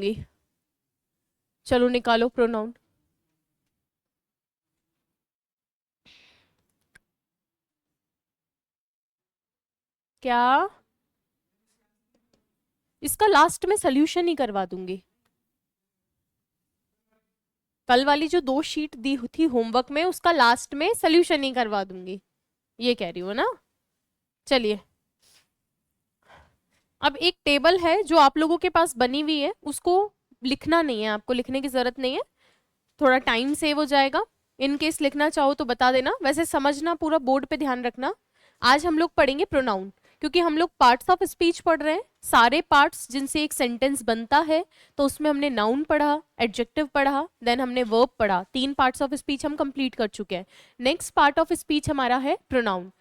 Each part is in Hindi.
दूंगी। चलो निकालो प्रोनाउन। क्या? इसका लास्ट में सोल्यूशन ही करवा दूंगी। कल वाली जो 2 शीट दी थी होमवर्क में, उसका लास्ट में सोल्यूशन ही करवा दूंगी, ये कह रही हो ना। चलिए, अब एक टेबल है जो आप लोगों के पास बनी हुई है, उसको लिखना नहीं है, आपको लिखने की जरूरत नहीं है, थोड़ा टाइम सेव हो जाएगा। इन केस लिखना चाहो तो बता देना, वैसे समझना, पूरा बोर्ड पे ध्यान रखना। आज हम लोग पढ़ेंगे प्रोनाउन, क्योंकि हम लोग पार्ट्स ऑफ स्पीच पढ़ रहे हैं, सारे पार्ट्स जिनसे एक सेंटेंस बनता है। तो उसमें हमने नाउन पढ़ा, एडजेक्टिव पढ़ा, देन हमने वर्ब पढ़ा, 3 पार्ट्स ऑफ स्पीच हम कंप्लीट कर चुके हैं। नेक्स्ट पार्ट ऑफ स्पीच हमारा है प्रोनाउन।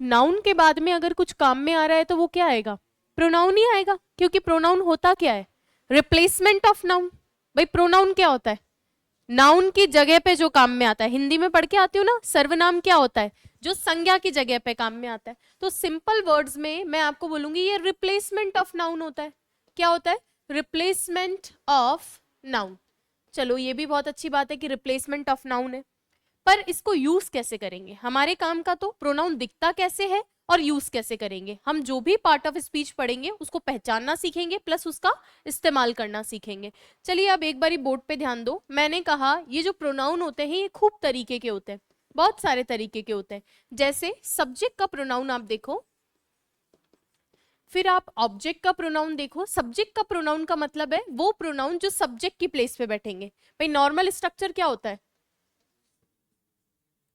नाउन के बाद में अगर कुछ काम में आ रहा है तो वो क्या आएगा? प्रोनाउन ही आएगा, क्योंकि प्रोनाउन होता क्या है? Replacement of noun. भाई प्रोनाउन क्या होता है? नाउन की जगह पे जो काम में आता है। हिंदी में पढ़ के आती हो ना, सर्वनाम क्या होता है? जो संज्ञा की जगह पे काम में आता है। तो सिंपल वर्ड्स में मैं आपको बोलूंगी ये रिप्लेसमेंट ऑफ नाउन होता है। क्या होता है? Replacement of noun. चलो ये भी बहुत अच्छी बात है कि रिप्लेसमेंट ऑफ नाउन है, पर इसको यूज कैसे करेंगे? हमारे काम का तो प्रोनाउन दिखता कैसे है और यूज कैसे करेंगे। हम जो भी पार्ट ऑफ स्पीच पढ़ेंगे उसको पहचानना सीखेंगे, प्लस उसका इस्तेमाल करना सीखेंगे। चलिए अब एक बारी बोर्ड पे ध्यान दो। मैंने कहा ये जो प्रोनाउन होते हैं ये खूब तरीके के होते हैं, बहुत सारे तरीके के होते हैं। जैसे सब्जेक्ट का प्रोनाउन आप देखो, फिर आप ऑब्जेक्ट का प्रोनाउन देखो। सब्जेक्ट का प्रोनाउन का मतलब है वो प्रोनाउन जो सब्जेक्ट की प्लेस पे बैठेंगे। भाई नॉर्मल स्ट्रक्चर क्या होता है?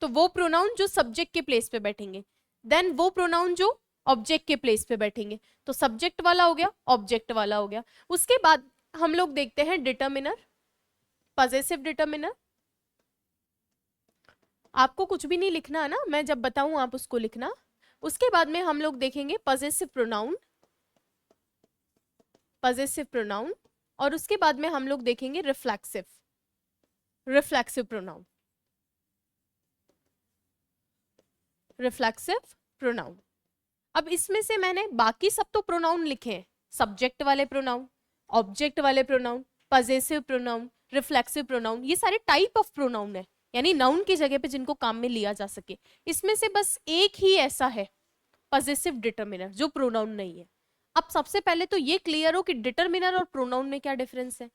तो वो प्रोनाउन जो सब्जेक्ट के प्लेस पे बैठेंगे, देन वो प्रोनाउन जो ऑब्जेक्ट के प्लेस पे बैठेंगे। तो सब्जेक्ट वाला हो गया, ऑब्जेक्ट वाला हो गया। उसके बाद हम लोग देखते हैं डिटर्मिनर, पजेसिव डिटर्मिनर। आपको कुछ भी नहीं लिखना है ना, मैं जब बताऊं आप उसको लिखना। उसके बाद में हम लोग देखेंगे पजेसिव प्रोनाउन, पजेसिव प्रोनाउन। और उसके बाद में हम लोग देखेंगे reflexive, reflexive pronoun, reflexive pronoun. अब इसमें से मैंने बाकी सब तो प्रोनाउन लिखे हैं, सब्जेक्ट वाले प्रोनाउन, ऑब्जेक्ट वाले pronoun, possessive pronoun, reflexive pronoun, ये सारे टाइप ऑफ प्रोनाउन है, यानी नाउन की जगह पे जिनको काम में लिया जा सके। इसमें से बस एक ही ऐसा है पजेसिव डिटर्मिनर जो प्रोनाउन नहीं है। अब सबसे पहले तो ये क्लियर हो कि डिटर्मिनर और प्रोनाउन में क्या डिफरेंस है।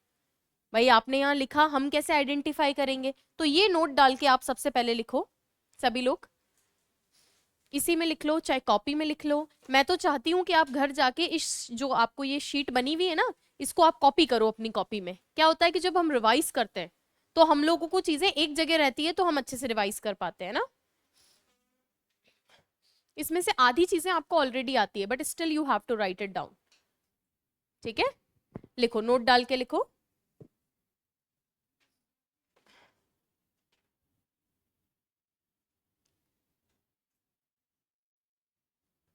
भाई आपने यहाँ लिखा, हम कैसे आइडेंटिफाई करेंगे? तो ये नोट डाल के आप सबसे पहले लिखो, सभी लोग इसी में लिख लो, चाहे कॉपी में लिख लो। मैं तो चाहती हूँ कि आप घर जाके इस जो आपको ये शीट बनी हुई है ना, इसको आप कॉपी करो अपनी कॉपी में। क्या होता है कि जब हम रिवाइज करते हैं तो हम लोगों को चीजें एक जगह रहती है, तो हम अच्छे से रिवाइज कर पाते हैं ना। इसमें से आधी चीजें आपको ऑलरेडी आती है, but still you have to write it down. ठीक है, लिखो, नोट डाल के लिखो।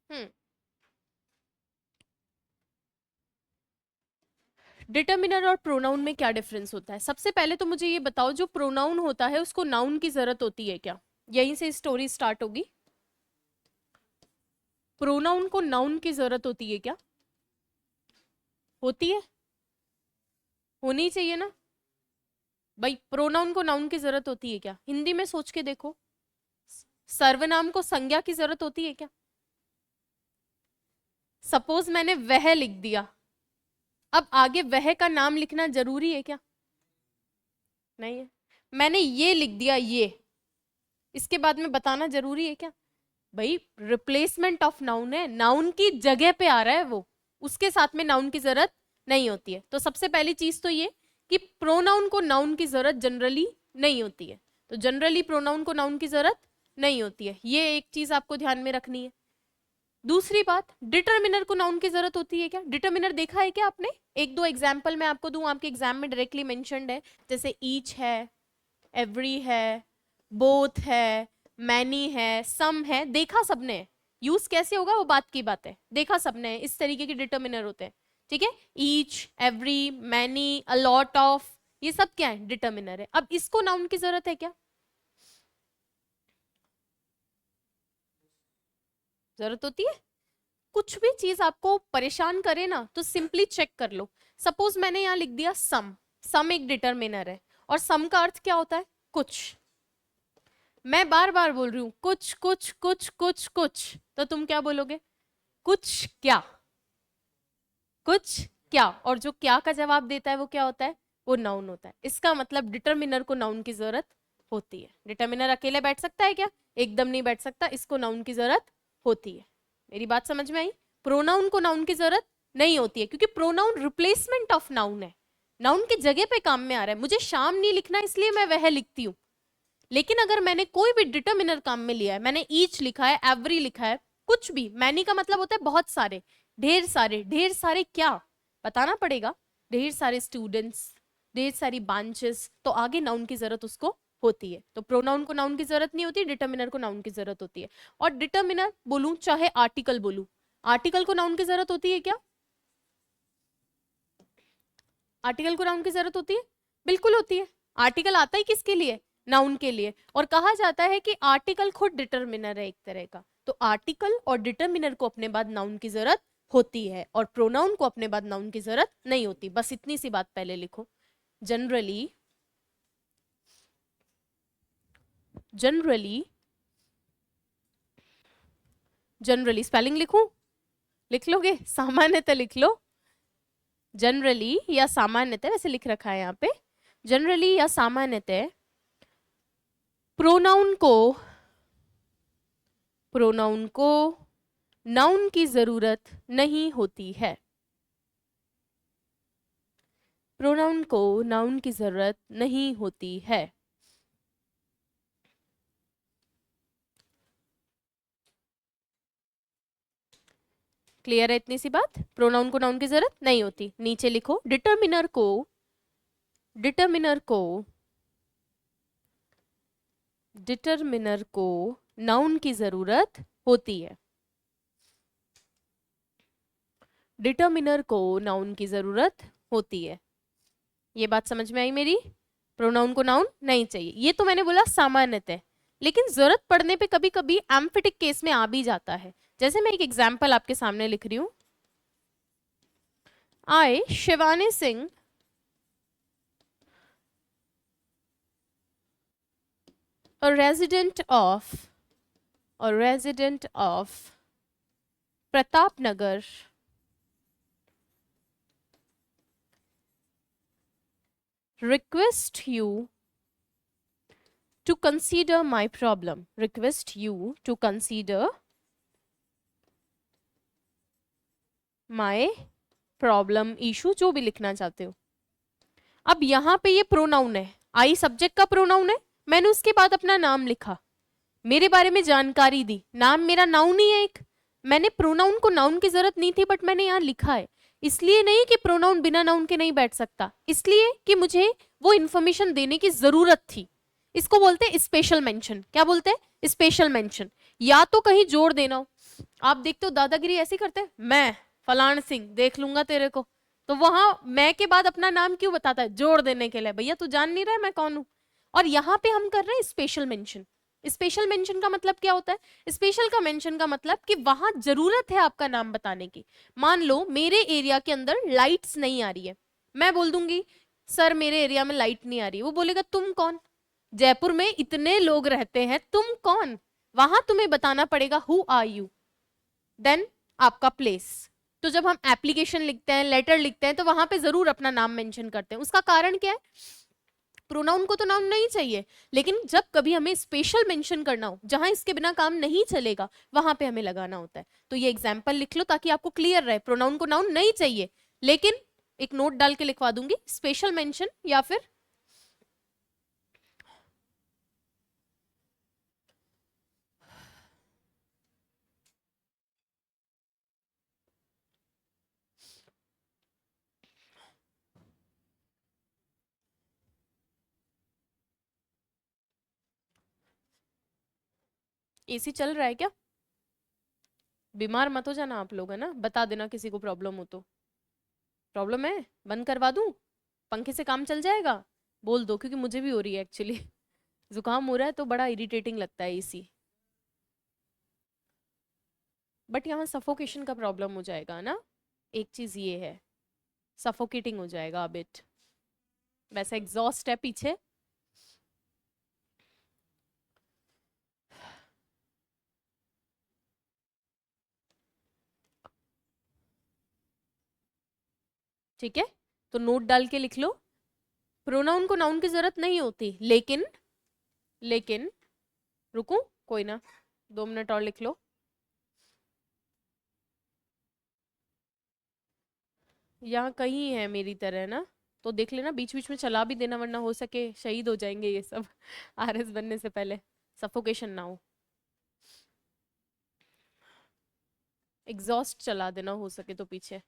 हम्म, डिटर्मिनर और प्रोनाउन में क्या डिफरेंस होता है? सबसे पहले तो मुझे ये बताओ, जो प्रोनाउन होता है उसको नाउन की जरूरत होती है क्या? यहीं से स्टोरी स्टार्ट होगी। प्रोनाउन को नाउन की जरूरत होती है क्या? होती है, होनी चाहिए ना। भाई प्रोनाउन को नाउन की जरूरत होती है क्या? हिंदी में सोच के देखो, सर्वनाम को संज्ञा की जरूरत होती है क्या? सपोज मैंने वह लिख दिया, अब आगे वह का नाम लिखना जरूरी है क्या? नहीं है। मैंने ये लिख दिया, ये, इसके बाद में बताना जरूरी है क्या? भाई रिप्लेसमेंट ऑफ नाउन है, नाउन की जगह पे आ रहा है वो, उसके साथ में नाउन की जरूरत नहीं होती है। तो सबसे पहली चीज तो ये कि प्रोनाउन को नाउन की जरूरत जनरली नहीं होती है। तो जनरली प्रोनाउन को नाउन की जरूरत नहीं होती है, ये एक चीज आपको ध्यान में रखनी है। दूसरी बात, डिटर्मिनर को नाउन की जरूरत होती है क्या? डिटर्मिनर देखा है क्या आपने? एक दो एग्जाम्पल मैं आपको दूं, आपके एग्जाम में डायरेक्टली मेंशन्ड है, जैसे ईच है, एवरी है, बोथ है, मैनी है, सम है। देखा सबने? यूज कैसे होगा वो बात की बात है, देखा सबने, इस तरीके के डिटर्मिनर होते हैं। ठीक है, each, every, many, a lot of, ये सब क्या है? डिटर्मिनर है। अब इसको नाउन की जरूरत है क्या? जरूरत होती है। कुछ भी चीज आपको परेशान करे ना, तो सिंपली चेक कर लो, सपोज मैंने यहाँ लिख दिया सम, सम एक डिटर्मिनर है, और सम का अर्थ क्या होता है? कुछ। मैं बार बार बोल रही हूं कुछ कुछ कुछ कुछ कुछ, तो तुम क्या बोलोगे? कुछ क्या? कुछ क्या? और जो क्या का जवाब देता है वो क्या होता है? वो नाउन होता है। इसका मतलब डिटर्मिनर को नाउन की जरूरत होती है। डिटर्मिनर अकेले बैठ सकता है क्या? एकदम नहीं बैठ सकता, इसको नाउन की जरूरत होती है। मेरी बात समझ में आई? प्रोनाउन को नाउन की जरूरत नहीं होती है, क्योंकि प्रोनाउन रिप्लेसमेंट ऑफ नाउन है, नाउन की जगह पे काम में आ रहा है। मुझे शाम नहीं लिखना इसलिए मैं वह लिखती हूँ, लेकिन अगर मैंने कोई भी डिटर्मिनर काम में लिया है, मैंने ईच लिखा है, एवरी लिखा है, कुछ भी, मैनी का मतलब होता है बहुत सारे, ढेर सारे, ढेर सारे क्या बताना पड़ेगा? ढेर सारे स्टूडेंट्स, ढेर सारी ब्रांचेस, तो आगे नाउन की जरूरत उसको होती है। तो प्रोनाउन को नाउन की जरूरत नहीं होती, डिटर्मिनर को नाउन की जरूरत होती है। और डिटर्मिनर बोलूं चाहे आर्टिकल बोलूं, आर्टिकल को नाउन की जरूरत होती है क्या? आर्टिकल को नाउन की जरूरत होती है? बिल्कुल होती है। आर्टिकल आता है किसके लिए? नाउन के लिए। और कहा जाता है कि आर्टिकल खुद डिटर्मिनर है एक तरह का। तो आर्टिकल और डिटर्मिनर को अपने बाद नाउन की जरूरत होती है, और प्रोनाउन को अपने बाद नाउन की जरूरत नहीं होती। बस इतनी सी बात पहले लिखो। जनरली, जनरली, जनरली स्पेलिंग लिखूं? लिख लोगे? सामान्यतः लिख लो। जनरली या सामान्यतः, वैसे लिख रखा है यहाँ पे, जनरली या सामान्यतः प्रोनाउन को, प्रोनाउन को नाउन की जरूरत नहीं होती है। प्रोनाउन को नाउन की जरूरत नहीं होती है। क्लियर है इतनी सी बात? प्रोनाउन को नाउन की जरूरत नहीं होती। नीचे लिखो डिटर्मिनर को, डिटर्मिनर को, डिटर्मिनर को नाउन की जरूरत होती है। डिटर्मिनर को नाउन की जरूरत होती है। ये बात समझ में आई मेरी? प्रोनाउन को नाउन नहीं चाहिए। ये तो मैंने बोला सामान्यतः, लेकिन जरूरत पड़ने पे कभी कभी एम्फेटिक केस में आ भी जाता है। जैसे मैं एक एग्जांपल आपके सामने लिख रही हूं, आई Shivani Singh a resident of, a resident of Pratap Nagar request you to consider my problem, request you to consider my problem issue, जो भी लिखना चाहते हो। अब यहाँ पे ये प्रोनाउन है, आई सब्जेक्ट का प्रोनाउन है, मैंने उसके बाद अपना नाम लिखा, मेरे बारे में जानकारी दी, नाम मेरा नाउन ही है एक। मैंने प्रोनाउन को नाउन की जरूरत नहीं थी, बट मैंने यहाँ लिखा है। इसलिए नहीं कि प्रोनाउन बिना नाउन के नहीं बैठ सकता, इसलिए कि मुझे वो इंफॉर्मेशन देने की जरूरत थी। इसको बोलते हैं स्पेशल मेंशन। क्या बोलते हैं? Special mention. या तो कहीं जोड़ देना हो, आप देखते हो दादागिरी ऐसे करते हैं, मैं फलान सिंह देख लूंगा तेरे को, तो वहां मैं के बाद अपना नाम क्यों बताता है? जोड़ देने के लिए। भैया तू जान नहीं रहा है मैं कौन हूं। और यहाँ पे हम कर रहे हैं स्पेशल मेंशन। स्पेशल मेंशन का मतलब क्या होता है? स्पेशल का मेंशन का मतलब कि वहां जरूरत है आपका नाम बताने की। मान लो मेरे एरिया के अंदर लाइट्स नहीं आ रही है, मैं बोल दूंगी सर मेरे एरिया में लाइट नहीं आ रही है। वो बोलेगा तुम कौन? जयपुर में इतने लोग रहते हैं, तुम कौन? वहां तुम्हें बताना पड़ेगा हु आर यू, देन आपका प्लेस। तो जब हम एप्लीकेशन लिखते हैं, लेटर लिखते हैं, तो वहां पे जरूर अपना नाम मेंशन करते हैं। उसका कारण क्या है? प्रोनाउन को तो नाउन नहीं चाहिए, लेकिन जब कभी हमें स्पेशल मेंशन करना हो, जहां इसके बिना काम नहीं चलेगा, वहां पे हमें लगाना होता है। तो ये एग्जांपल लिख लो ताकि आपको क्लियर रहे। प्रोनाउन को नाउन नहीं चाहिए, लेकिन एक नोट डाल के लिखवा दूंगी, स्पेशल मेंशन या फिर एसी चल रहा है क्या? बीमार मत हो जाना आप लोग, है ना? बता देना किसी को प्रॉब्लम हो तो। प्रॉब्लम है? बंद करवा दूं? पंखे से काम चल जाएगा? बोल दो, क्योंकि मुझे भी हो रही है एक्चुअली। जुकाम हो रहा है तो बड़ा इरिटेटिंग लगता है एसी। बट यहाँ सफोकेशन का प्रॉब्लम हो जाएगा ना, एक चीज ये है। सफोकेटिंग हो जाएगा बिट। वैसे एग्जॉस्ट है पीछे। ठीक है, तो नोट डाल के लिख लो। प्रोनाउन को नाउन की जरूरत नहीं होती, लेकिन लेकिन रुको कोई ना, 2 मिनट और लिख लो। यहाँ कहीं है मेरी तरह ना, तो देख लेना, बीच बीच में चला भी देना, वरना हो सके शहीद हो जाएंगे ये सब आरएस बनने से पहले, सफोकेशन ना हो। एग्जॉस्ट चला देना हो सके तो पीछे।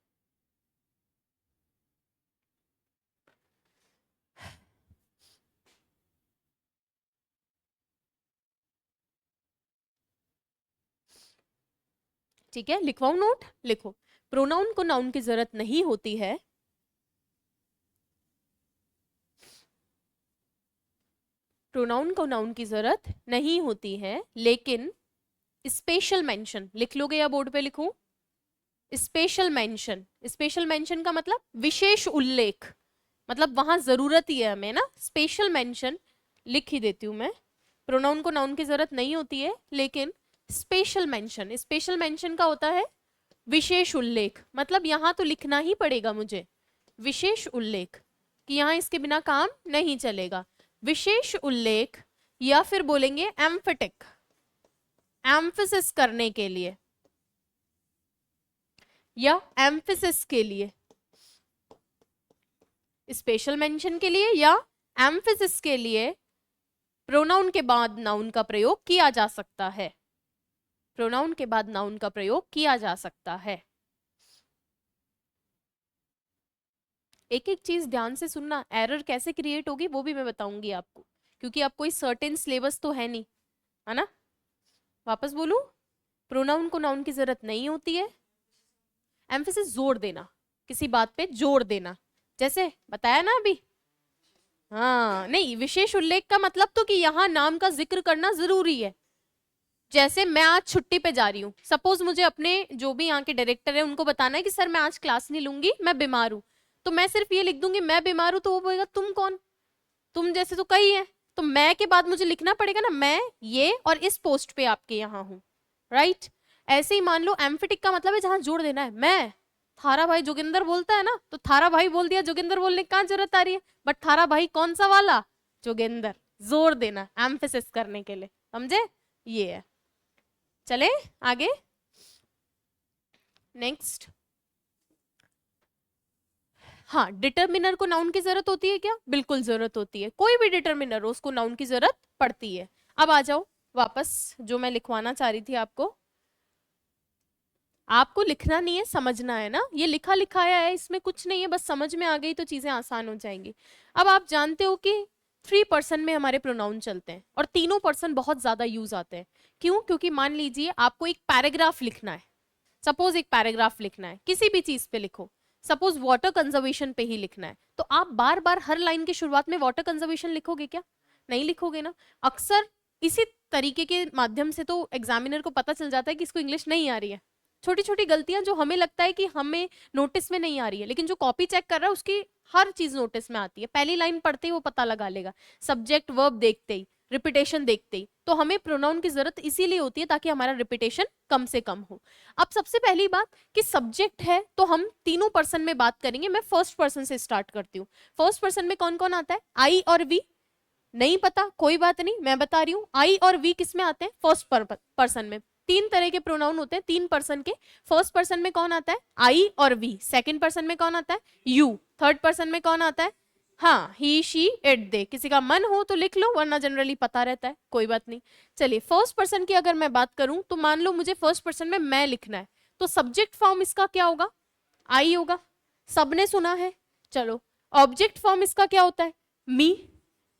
ठीक है, लिखवाऊं नोट? लिखो। प्रोनाउन को नाउन की जरूरत नहीं होती है। प्रोनाउन को नाउन की जरूरत नहीं होती है, लेकिन स्पेशल मेंशन, लिख लोगे या बोर्ड पे लिखूं? स्पेशल मेंशन, स्पेशल मेंशन का मतलब विशेष उल्लेख, मतलब वहां जरूरत ही है हमें ना, स्पेशल मेंशन लिख ही देती हूं मैं। प्रोनाउन को नाउन की जरूरत नहीं होती है, लेकिन स्पेशल मेंशन, स्पेशल मेंशन का होता है विशेष उल्लेख, मतलब यहां तो लिखना ही पड़ेगा मुझे विशेष उल्लेख, कि यहां इसके बिना काम नहीं चलेगा। विशेष उल्लेख, या फिर बोलेंगे एम्फेटिक, एम्फेसिस करने के लिए, या एम्फेसिस के लिए, स्पेशल मेंशन के लिए या एम्फेसिस के लिए प्रोनाउन के बाद नाउन का प्रयोग किया जा सकता है। प्रोनाउन के बाद नाउन का प्रयोग किया जा सकता है। एक एक चीज ध्यान से सुनना, एरर कैसे क्रिएट होगी वो भी मैं बताऊंगी आपको, क्योंकि आप कोई सर्टेन सिलेबस तो है नहीं, है ना। वापस बोलूं, प्रोनाउन को नाउन की जरूरत नहीं होती है। एम्फेसिस जोर देना, किसी बात पे जोर देना, जैसे बताया ना अभी। हाँ नहीं, विशेष उल्लेख का मतलब तो कि यहाँ नाम का जिक्र करना जरूरी है। जैसे मैं आज छुट्टी पे जा रही हूँ, सपोज मुझे अपने जो भी यहाँ के डायरेक्टर है उनको बताना है कि सर मैं आज क्लास नहीं लूंगी, मैं बीमार हूँ, तो मैं सिर्फ ये लिख दूंगी मैं बीमार हूँ, तो वो बोलेगा तुम कौन, तुम जैसे तो कई है, तो मैं के बाद मुझे लिखना पड़ेगा ना, मैं ये और इस पोस्ट पे आपके यहाँ हूँ, राइट। ऐसे ही मान लो एम्फेटिक का मतलब है जहां जोड़ देना है, मैं थारा भाई जोगिंदर बोलता है ना, तो थारा भाई बोल दिया, जोगिंदर बोलने की कहाँ जरूरत आ रही है, बट थारा भाई कौन सा वाला, जोगिंदर, जोर देना एम्फेसिस करने के लिए, समझे। ये है, चले आगे नेक्स्ट। हाँ, डिटर्मिनर को नाउन की जरूरत होती है क्या? बिल्कुल जरूरत होती है, कोई भी डिटर्मिनर हो उसको नाउन की जरूरत पड़ती है। अब आ जाओ वापस, जो मैं लिखवाना चाह रही थी आपको, आपको लिखना नहीं है, समझना है ना, ये लिखा लिखाया है, इसमें कुछ नहीं है, बस समझ में आ गई तो चीजें आसान हो जाएंगी। अब आप जानते हो कि 3% में हमारे प्रोनाउन चलते हैं और तीनों पर्सन बहुत ज्यादा यूज आते हैं। क्यों? क्योंकि मान लीजिए आपको एक पैराग्राफ लिखना है, सपोज एक पैराग्राफ लिखना है, किसी भी चीज पे लिखो, सपोज वाटर कंजर्वेशन पे ही लिखना है, तो आप बार बार हर लाइन की शुरुआत में वाटर कंजर्वेशन लिखोगे क्या? नहीं लिखोगे ना। अक्सर इसी तरीके के माध्यम से तो एग्जामिनर को पता चल जाता है कि इसको इंग्लिश नहीं आ रही है। छोटी छोटी गलतियां जो हमें लगता है कि हमें नोटिस में नहीं आ रही है, लेकिन जो कॉपी चेक कर रहा है उसकी हर चीज नोटिस में आती है, पहली लाइन पढ़ते ही वो पता लगा लेगा, सब्जेक्ट वर्ब देखते ही, रिपीटेशन देखते ही। तो हमें प्रोनाउन की जरूरत इसीलिए होती है ताकि हमारा रिपीटेशन कम से कम हो। अब सबसे पहली बात कि सब्जेक्ट है तो हम तीनों पर्सन में बात करेंगे, मैं फर्स्ट पर्सन से स्टार्ट करती हूँ। फर्स्ट पर्सन में कौन कौन आता है? आई और वी, नहीं पता कोई बात नहीं, मैं बता रही हूँ। आई और वी किस में आते हैं? फर्स्ट पर्सन में। तीन तरह के प्रोनाउन होते हैं तीन पर्सन के। फर्स्ट पर्सन में कौन आता है? आई और वी। सेकंड पर्सन में कौन आता है? यू। थर्ड पर्सन में कौन आता है? हाँ, ही शी इट दे। किसी का मन हो तो लिख लो, वरना जनरली पता रहता है, कोई बात नहीं। चलिए, फर्स्ट पर्सन की अगर मैं बात करूं तो मान लो मुझे फर्स्ट पर्सन में मैं लिखना है, तो सब्जेक्ट फॉर्म इसका क्या होगा? आई होगा, सबने सुना है। चलो, ऑब्जेक्ट फॉर्म इसका क्या होता है? मी,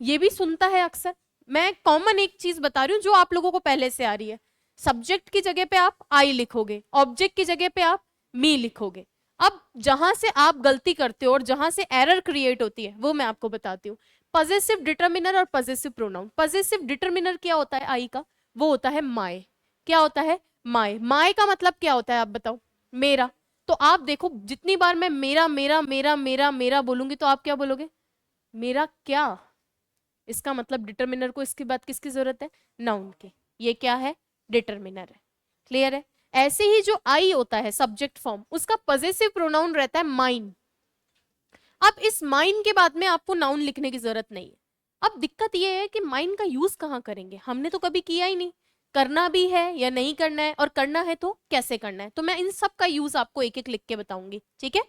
ये भी सुनता है अक्सर। मैं कॉमन एक चीज बता रही हूँ जो आप लोगों को पहले से आ रही है, सब्जेक्ट की जगह पे आप आई लिखोगे, ऑब्जेक्ट की जगह पे आप मी लिखोगे। अब जहां से आप गलती करते हो और जहां से एरर क्रिएट होती है वो मैं आपको बताती हूँ। पजेसिव डिटर्मिनर और पजेसिव प्रोनाउन। पजेसिव डिटर्मिनर क्या होता है आई का? वो होता है माय। क्या होता है? माय। माय का मतलब क्या होता है आप बताओ? मेरा। तो आप देखो जितनी बार मैं मेरा मेरा मेरा मेरा मेरा बोलूंगी तो आप क्या बोलोगे? मेरा क्या? इसका मतलब डिटर्मिनर को इसके बाद किसकी जरूरत है? नाउन की। ये क्या है? डिटर्मिनर है। क्लियर है? ऐसे ही जो आई होता है सब्जेक्ट फॉर्म, उसका पजेसिव प्रोनाउन रहता है माइन। अब इस माइन के बाद में आपको नाउन लिखने की जरूरत नहीं है। अब दिक्कत ये है कि माइन का यूज कहाँ करेंगे? हमने तो कभी किया ही नहीं। करना भी है या नहीं करना है, और करना है तो कैसे करना है, तो मैं इन सब का यूज आपको एक एक लिख के बताऊंगी, ठीक है?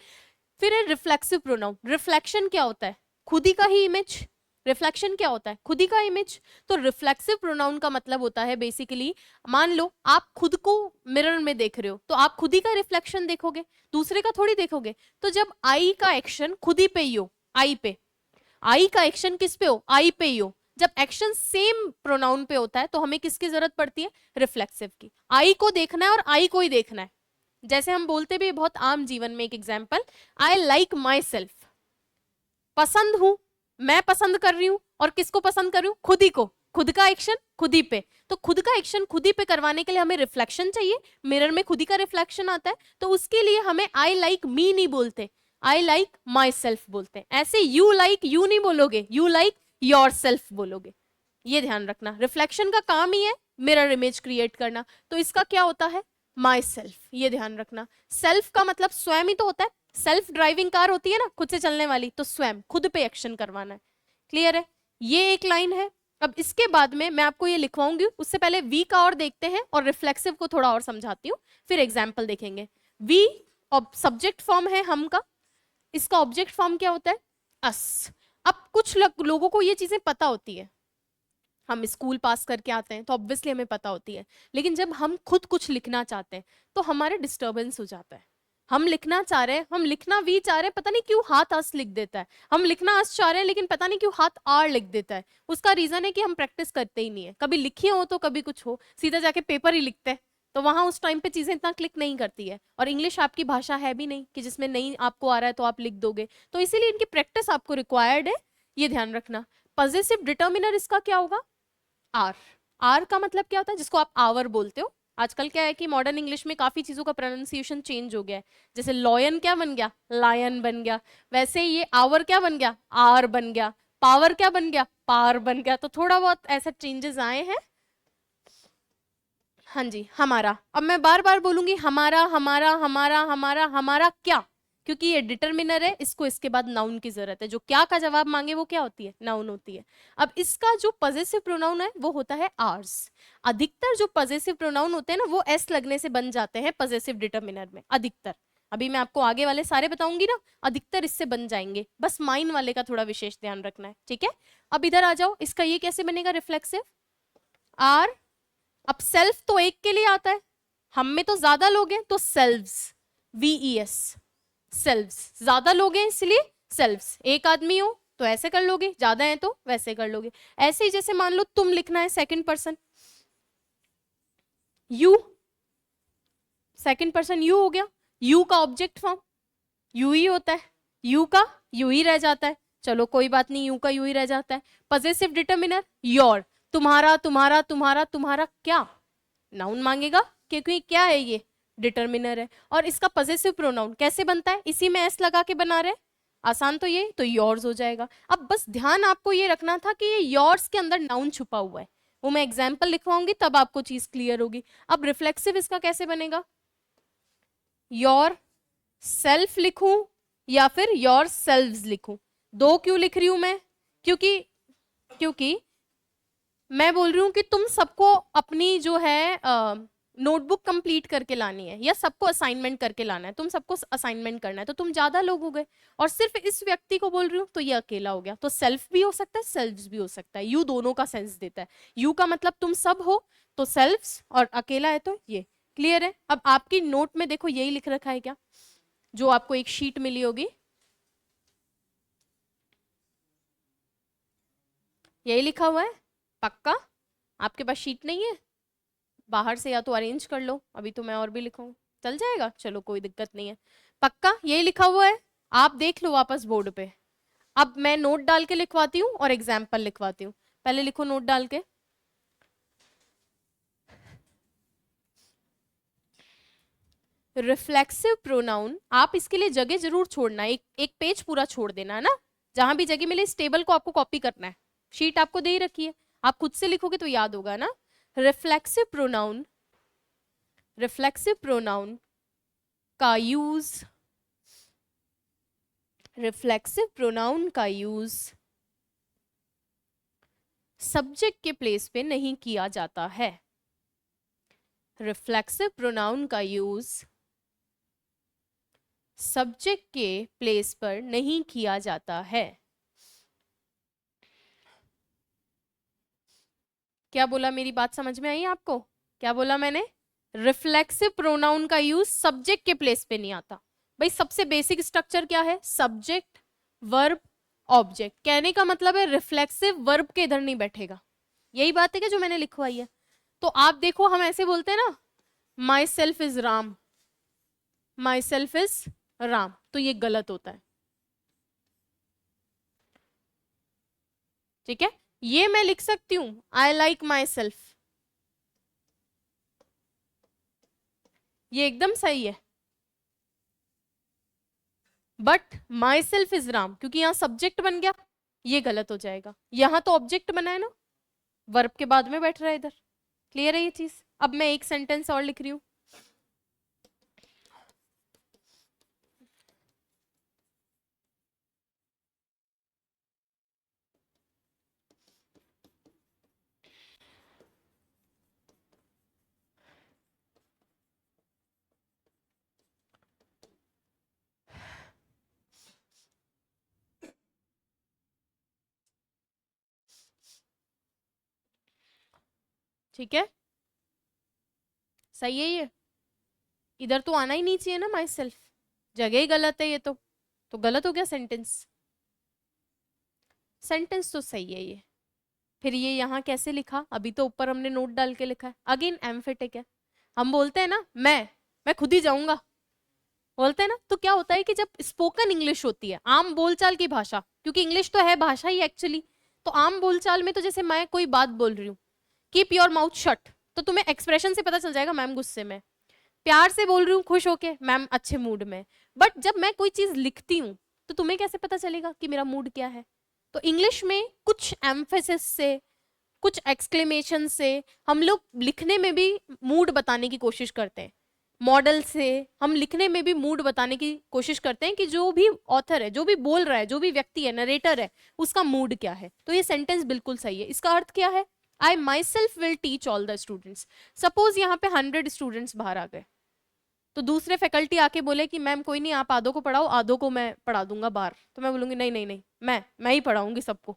फिर है रिफ्लेक्सिव प्रोनाउन। रिफ्लेक्शन क्या होता है? खुद ही का ही इमेज। रिफ्लेक्शन क्या होता है? खुद ही का इमेज। तो रिफ्लेक्सिव प्रोनाउन का मतलब होता है बेसिकली, मान लो आप खुद को मिरर में देख रहे हो तो आप खुद ही का रिफ्लेक्शन देखोगे, दूसरे का थोड़ी देखोगे। तो जब आई का एक्शन खुद ही पे ही हो, आई पे, आई का एक्शन किस पे हो? आई पे ही हो। जब एक्शन सेम प्रोनाउन पे होता है तो हमें किसकी जरूरत पड़ती है? रिफ्लेक्सिव की। आई को देखना है और आई को ही देखना है। जैसे हम बोलते भी बहुत आम जीवन में, एक example, I like my self, पसंद हूं, मैं पसंद कर रही हूं, और किसको पसंद कर रही हूं? खुद ही को। खुद का एक्शन खुद ही पे, तो खुद का एक्शन खुद ही पे करवाने के लिए हमें रिफ्लेक्शन चाहिए। मिरर में खुद ही का रिफ्लेक्शन आता है, तो उसके लिए हमें आई लाइक मी नहीं बोलते, आई लाइक माई सेल्फ बोलते हैं। ऐसे यू लाइक यू नहीं बोलोगे, यू लाइक योर सेल्फ बोलोगे। ये ध्यान रखना, रिफ्लेक्शन का काम ही है मिरर इमेज क्रिएट करना। तो इसका क्या होता है? My self. ये ध्यान रखना, सेल्फ का मतलब स्वयं ही तो होता है। सेल्फ ड्राइविंग कार होती है ना, खुद से चलने वाली, तो स्वयं खुद पे एक्शन करवाना है। क्लियर है? ये एक लाइन है। अब इसके बाद में मैं आपको ये लिखवाऊंगी, उससे पहले वी का और देखते हैं और रिफ्लेक्सिव को थोड़ा और समझाती हूँ, फिर एग्जाम्पल देखेंगे। वी सब्जेक्ट फॉर्म है हम का, इसका ऑब्जेक्ट फॉर्म क्या होता है? अस। अब कुछ लोगों को ये चीजें पता होती है, हम स्कूल पास करके आते हैं तो ऑब्वियसली हमें पता होती है, लेकिन जब हम खुद कुछ लिखना चाहते हैं तो हमारे डिस्टर्बेंस हो जाता है। हम लिखना चाह रहे हैं, हम लिखना भी चाह रहे हैं, पता नहीं क्यों हाथ अस लिख देता है। हम लिखना अस चाह रहे हैं लेकिन पता नहीं क्यों हाथ आर लिख देता है। उसका रीजन है कि हम प्रैक्टिस करते ही नहीं है। कभी लिखिए हो तो कभी कुछ हो, सीधा जाके पेपर ही लिखते हैं, तो वहां उस टाइम पे चीजें इतना क्लिक नहीं करती है। और इंग्लिश आपकी भाषा है भी नहीं कि जिसमें नहीं आपको आ रहा है तो आप लिख दोगे, तो इसीलिए इनकी प्रैक्टिस आपको रिक्वायर्ड है। ये ध्यान रखना। पॉजिटिव डिटर्मिनर इसका क्या होगा? आर। आर का मतलब क्या होता है? जिसको आप आवर बोलते हो। आजकल क्या है कि मॉडर्न इंग्लिश में काफी चीजों का प्रोनाउंसिएशन चेंज हो गया है। जैसे लॉयन क्या बन गया? लायन बन गया। वैसे ये आवर क्या बन गया? आर बन गया। पावर क्या बन गया? पार बन गया। तो थोड़ा बहुत ऐसे चेंजेस आए हैं। हाँ जी, हमारा। अब मैं बार बार बोलूंगी हमारा हमारा हमारा हमारा हमारा क्या, क्योंकि ये डिटर्मिनर है, इसको इसके बाद नाउन की जरूरत है। जो क्या का जवाब मांगे वो क्या होती है? नाउन होती है। अब इसका जो पॉजिटिव प्रोनाउन है वो होता है आर्स। अधिकतर जो पॉजिटिव प्रोनाउन होते हैं ना वो एस लगने से बन जाते हैं पॉजिटिव डिटर्मिनर में, अधिकतर। अभी मैं आपको आगे वाले सारे बताऊंगी ना, अधिकतर इससे बन जाएंगे। बस माइन वाले का थोड़ा विशेष ध्यान रखना है, ठीक है? अब इधर आ जाओ, इसका ये कैसे बनेगा रिफ्लेक्सिव? आर। अब सेल्फ तो एक के लिए आता है, हम में तो ज्यादा लोग हैं तो सेल्व्स, VES, सेल्व्स। ज्यादा लोग हैं इसलिए सेल्व्स। एक आदमी हो तो ऐसे कर लोगे, ज्यादा है तो वैसे कर लोगे। ऐसे ही जैसे मान लो तुम लिखना है second person, you, second person you हो गया। यू का ऑब्जेक्ट फॉर्म यू ही होता है, यू का यू ही रह जाता है। चलो कोई बात नहीं, यू का यू ही रह जाता है। पॉजिटिव डिटर्मिनर योर, तुम्हारा तुम्हारा तुम्हारा तुम्हारा क्या, नाउन मांगेगा क्योंकि क्या है ये? डिटर्मिनर है। और इसका पॉजिटिव प्रोनाउन कैसे बनता है? इसी में एस लगा के बना रहे, आसान तो ये, तो योर्स हो जाएगा। अब बस ध्यान आपको ये रखना था कि ये योर्स के अंदर नाउन छुपा हुआ है, वो मैं एग्जाम्पल लिखवाऊंगी तब आपको चीज क्लियर होगी। अब रिफ्लेक्सिव इसका कैसे बनेगा? योर सेल्फ लिखूं या फिर योर सेल्व्स लिखूं? दो क्यों लिख रही हूं मैं? क्योंकि क्योंकि मैं बोल रही हूँ कि तुम सबको अपनी जो है नोटबुक कंप्लीट करके लानी है, या सबको असाइनमेंट करके लाना है। तुम सबको असाइनमेंट करना है तो तुम ज्यादा लोग हो गए, और सिर्फ इस व्यक्ति को बोल रही हूँ तो ये अकेला हो गया। तो सेल्फ भी हो सकता है, सेल्व्स भी हो सकता है। यू दोनों का सेंस देता है। यू का मतलब तुम सब हो तो सेल्व्स, और अकेला है तो ये। क्लियर है? अब आपकी नोट में देखो यही लिख रखा है क्या, जो आपको एक शीट मिली होगी, यही लिखा हुआ है पक्का? आपके पास शीट नहीं है? बाहर से या तो अरेंज कर लो, अभी तो मैं और भी लिखूंगी, चल जाएगा, चलो कोई दिक्कत नहीं है। पक्का यही लिखा हुआ है? आप देख लो वापस बोर्ड पे। अब मैं नोट डाल के लिखवाती हूँ और एग्जाम्पल लिखवाती हूँ। पहले लिखो नोट डाल के। रिफ्लेक्सिव प्रोनाउन, आप इसके लिए जगह जरूर छोड़ना, एक पेज पूरा छोड़ देना है ना, जहां भी जगह मिले इस टेबल को आपको कॉपी करना है, शीट आपको दे ही रखी है, आप खुद से लिखोगे तो याद होगा ना। रिफ्लेक्सिव प्रोनाउन, रिफ्लेक्सिव प्रोनाउन का यूज, रिफ्लेक्सिव प्रोनाउन का यूज सब्जेक्ट के प्लेस पे नहीं किया जाता है। रिफ्लेक्सिव प्रोनाउन का यूज सब्जेक्ट के प्लेस पर नहीं किया जाता है। क्या बोला, मेरी बात समझ में आई आपको? क्या बोला मैंने? रिफ्लेक्सिव प्रोनाउन का यूज सब्जेक्ट के प्लेस पे नहीं आता। भाई सबसे बेसिक स्ट्रक्चर क्या है? Subject, verb, object. कहने का मतलब है रिफ्लेक्सिव वर्ब के इधर नहीं बैठेगा। यही बात है कि जो मैंने लिखवाई है। तो आप देखो, हम ऐसे बोलते हैं ना, my self is Ram, my self is Ram, तो ये गलत होता है। ठीक है, ये मैं लिख सकती हूं आई लाइक माई सेल्फ, ये एकदम सही है। But my self is Ram, क्योंकि यहां सब्जेक्ट बन गया, ये गलत हो जाएगा। यहां तो ऑब्जेक्ट बना है ना, वर्ब के बाद में बैठ रहा है इधर। क्लियर है ये चीज? अब मैं एक सेंटेंस और लिख रही हूं। ठीक है, सही है ये। इधर तो आना ही नहीं चाहिए ना माई सेल्फ, जगह ही गलत है ये तो गलत हो गया सेंटेंस। सेंटेंस तो सही है ये। फिर ये यहाँ कैसे लिखा? अभी तो ऊपर हमने नोट डाल के लिखा है। अगेन एम्फेटिक है। हम बोलते हैं ना, मैं खुद ही जाऊंगा, बोलते हैं ना, तो क्या होता है कि जब स्पोकन इंग्लिश होती है, आम बोलचाल की भाषा, क्योंकि इंग्लिश तो है भाषा ही एक्चुअली, तो आम बोलचाल में तो जैसे मैं कोई बात बोल रही हूँ, कीप योर माउथ शट, तो तुम्हें एक्सप्रेशन से पता चल जाएगा मैम गुस्से में। प्यार से बोल रही हूँ, खुश होके, मैम अच्छे मूड में। बट जब मैं कोई चीज लिखती हूँ तो तुम्हें कैसे पता चलेगा कि मेरा मूड क्या है? तो इंग्लिश में कुछ एम्फेसिस से, कुछ एक्सक्लेमेशन से हम लोग लिखने में भी मूड बताने की कोशिश करते हैं। मॉडल से हम लिखने में भी मूड बताने की कोशिश करते हैं कि जो भी ऑथर है, जो भी बोल रहा है, जो भी व्यक्ति है, नरेटर है, उसका मूड क्या है। तो ये सेंटेंस बिल्कुल सही है। इसका अर्थ क्या है? I myself will teach all the students. Suppose यहाँ पे 100 स्टूडेंट्स बाहर आ गए, तो दूसरे फैकल्टी आके बोले कि मैम कोई नहीं, आप आधों को पढ़ाओ, आधों को मैं पढ़ा दूंगा बाहर, तो मैं बोलूंगी नहीं नहीं नहीं, मैं ही पढ़ाऊंगी सबको,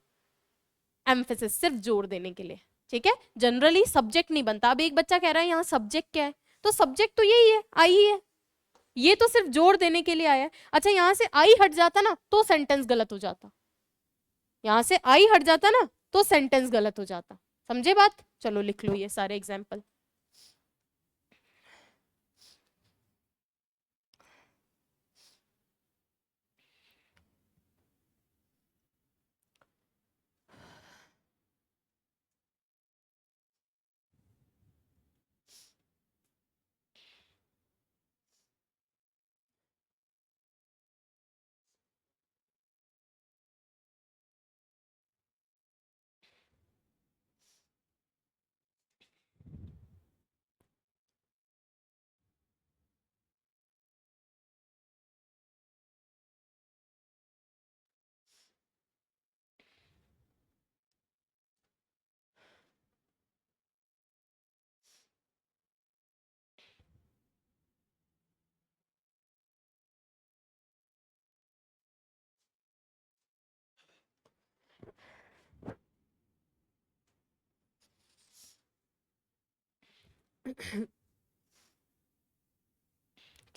एम्फेसिस, सिर्फ जोर देने के लिए। ठीक है, जनरली सब्जेक्ट नहीं बनता। अब एक बच्चा कह रहा है यहाँ सब्जेक्ट क्या है, तो सब्जेक्ट तो यही है, आई है, ये तो सिर्फ जोर देने के लिए आया है। अच्छा, यहाँ से आई हट जाता ना तो सेंटेंस गलत हो जाता, यहाँ से आई हट जाता ना तो सेंटेंस गलत हो जाता। समझे बात? चलो लिख लो ये सारे एग्जाम्पल।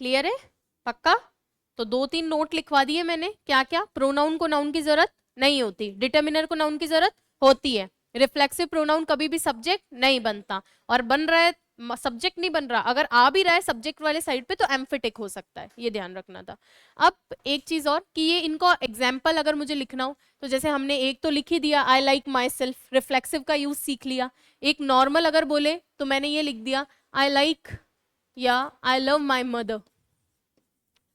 क्लियर है? पक्का? तो 2-3 नोट लिखवा दिए मैंने। क्या क्या? प्रोनाउन को नाउन की जरूरत नहीं होती, डिटर्मिनर को नाउन की जरूरत होती है, रिफ्लेक्सिव प्रोनाउन कभी भी सब्जेक्ट नहीं बनता, और बन रहा है सब्जेक्ट नहीं बन रहा, अगर आ भी रहा है सब्जेक्ट वाले साइड पे तो एम्फेटिक हो सकता है, ये ध्यान रखना था। अब एक चीज और कि ये इनका एग्जाम्पल अगर मुझे लिखना हो तो जैसे हमने एक तो लिख ही दिया, I like my self, reflexive का यूज सीख लिया। एक नॉर्मल अगर बोले तो मैंने ये लिख दिया, आई लाइक या I love my mother,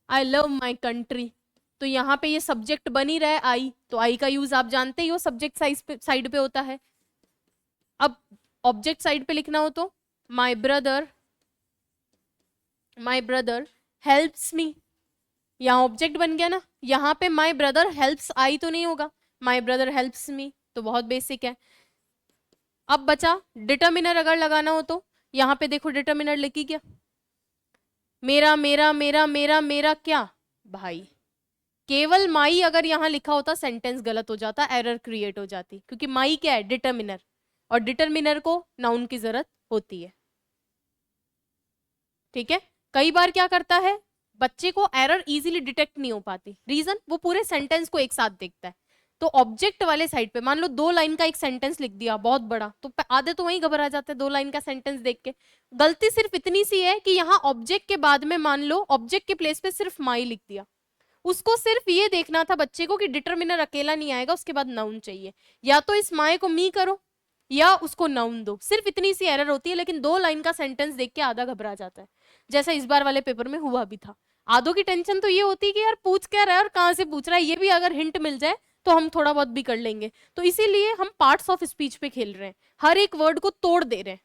I love my country, तो यहाँ पे ये सब्जेक्ट बन ही रहा है आई, तो आई का यूज आप जानते ही हो, सब्जेक्ट साइड पे होता है। अब ऑब्जेक्ट साइड पे लिखना हो तो माई ब्रदर हेल्प्स मी, यहाँ ऑब्जेक्ट बन गया ना, यहाँ पे माई ब्रदर हेल्प्स आई तो नहीं होगा, माई ब्रदर हेल्प्स मी, तो बहुत बेसिक है। अब बचा डिटर्मिनर अगर लगाना हो तो यहाँ पे देखो डिटर्मिनर लिखी क्या, मेरा मेरा मेरा मेरा मेरा क्या भाई, केवल माई अगर यहाँ लिखा होता सेंटेंस गलत हो जाता, एरर क्रिएट हो जाती, क्योंकि माई क्या है, डिटर्मिनर, और डिटर्मिनर को नाउन की जरूरत होती है। ठीक है, कई बार क्या करता है बच्चे को एरर इजीली डिटेक्ट नहीं हो पाती, रीजन वो पूरे सेंटेंस को एक साथ देखता है। तो ऑब्जेक्ट वाले साइड पे मान लो 2 लाइन का एक सेंटेंस लिख दिया बहुत बड़ा, तो आधे तो वहीं घबरा जाते हैं 2 लाइन का सेंटेंस देख के। गलती सिर्फ इतनी सी है कि यहाँ ऑब्जेक्ट के बाद में मान लो ऑब्जेक्ट के प्लेस पे सिर्फ माई लिख दिया, उसको सिर्फ ये देखना था बच्चे को कि डिटर्मिनर अकेला नहीं आएगा, उसके बाद नाउन चाहिए, या तो इस माए को मी करो या उसको नाउन दो, सिर्फ इतनी सी एरर होती है। लेकिन 2 लाइन का सेंटेंस देख के आधा घबरा जाता है, जैसा इस बार वाले पेपर में हुआ भी था। आधों की टेंशन तो ये होती है कि यार पूछ क्या रहा है और कहाँ से पूछ रहा है, ये भी अगर हिंट मिल जाए तो हम थोड़ा बहुत भी कर लेंगे। तो इसीलिए हम पार्ट्स ऑफ स्पीच पे खेल रहे हैं, हर एक वर्ड को तोड़ दे रहे हैं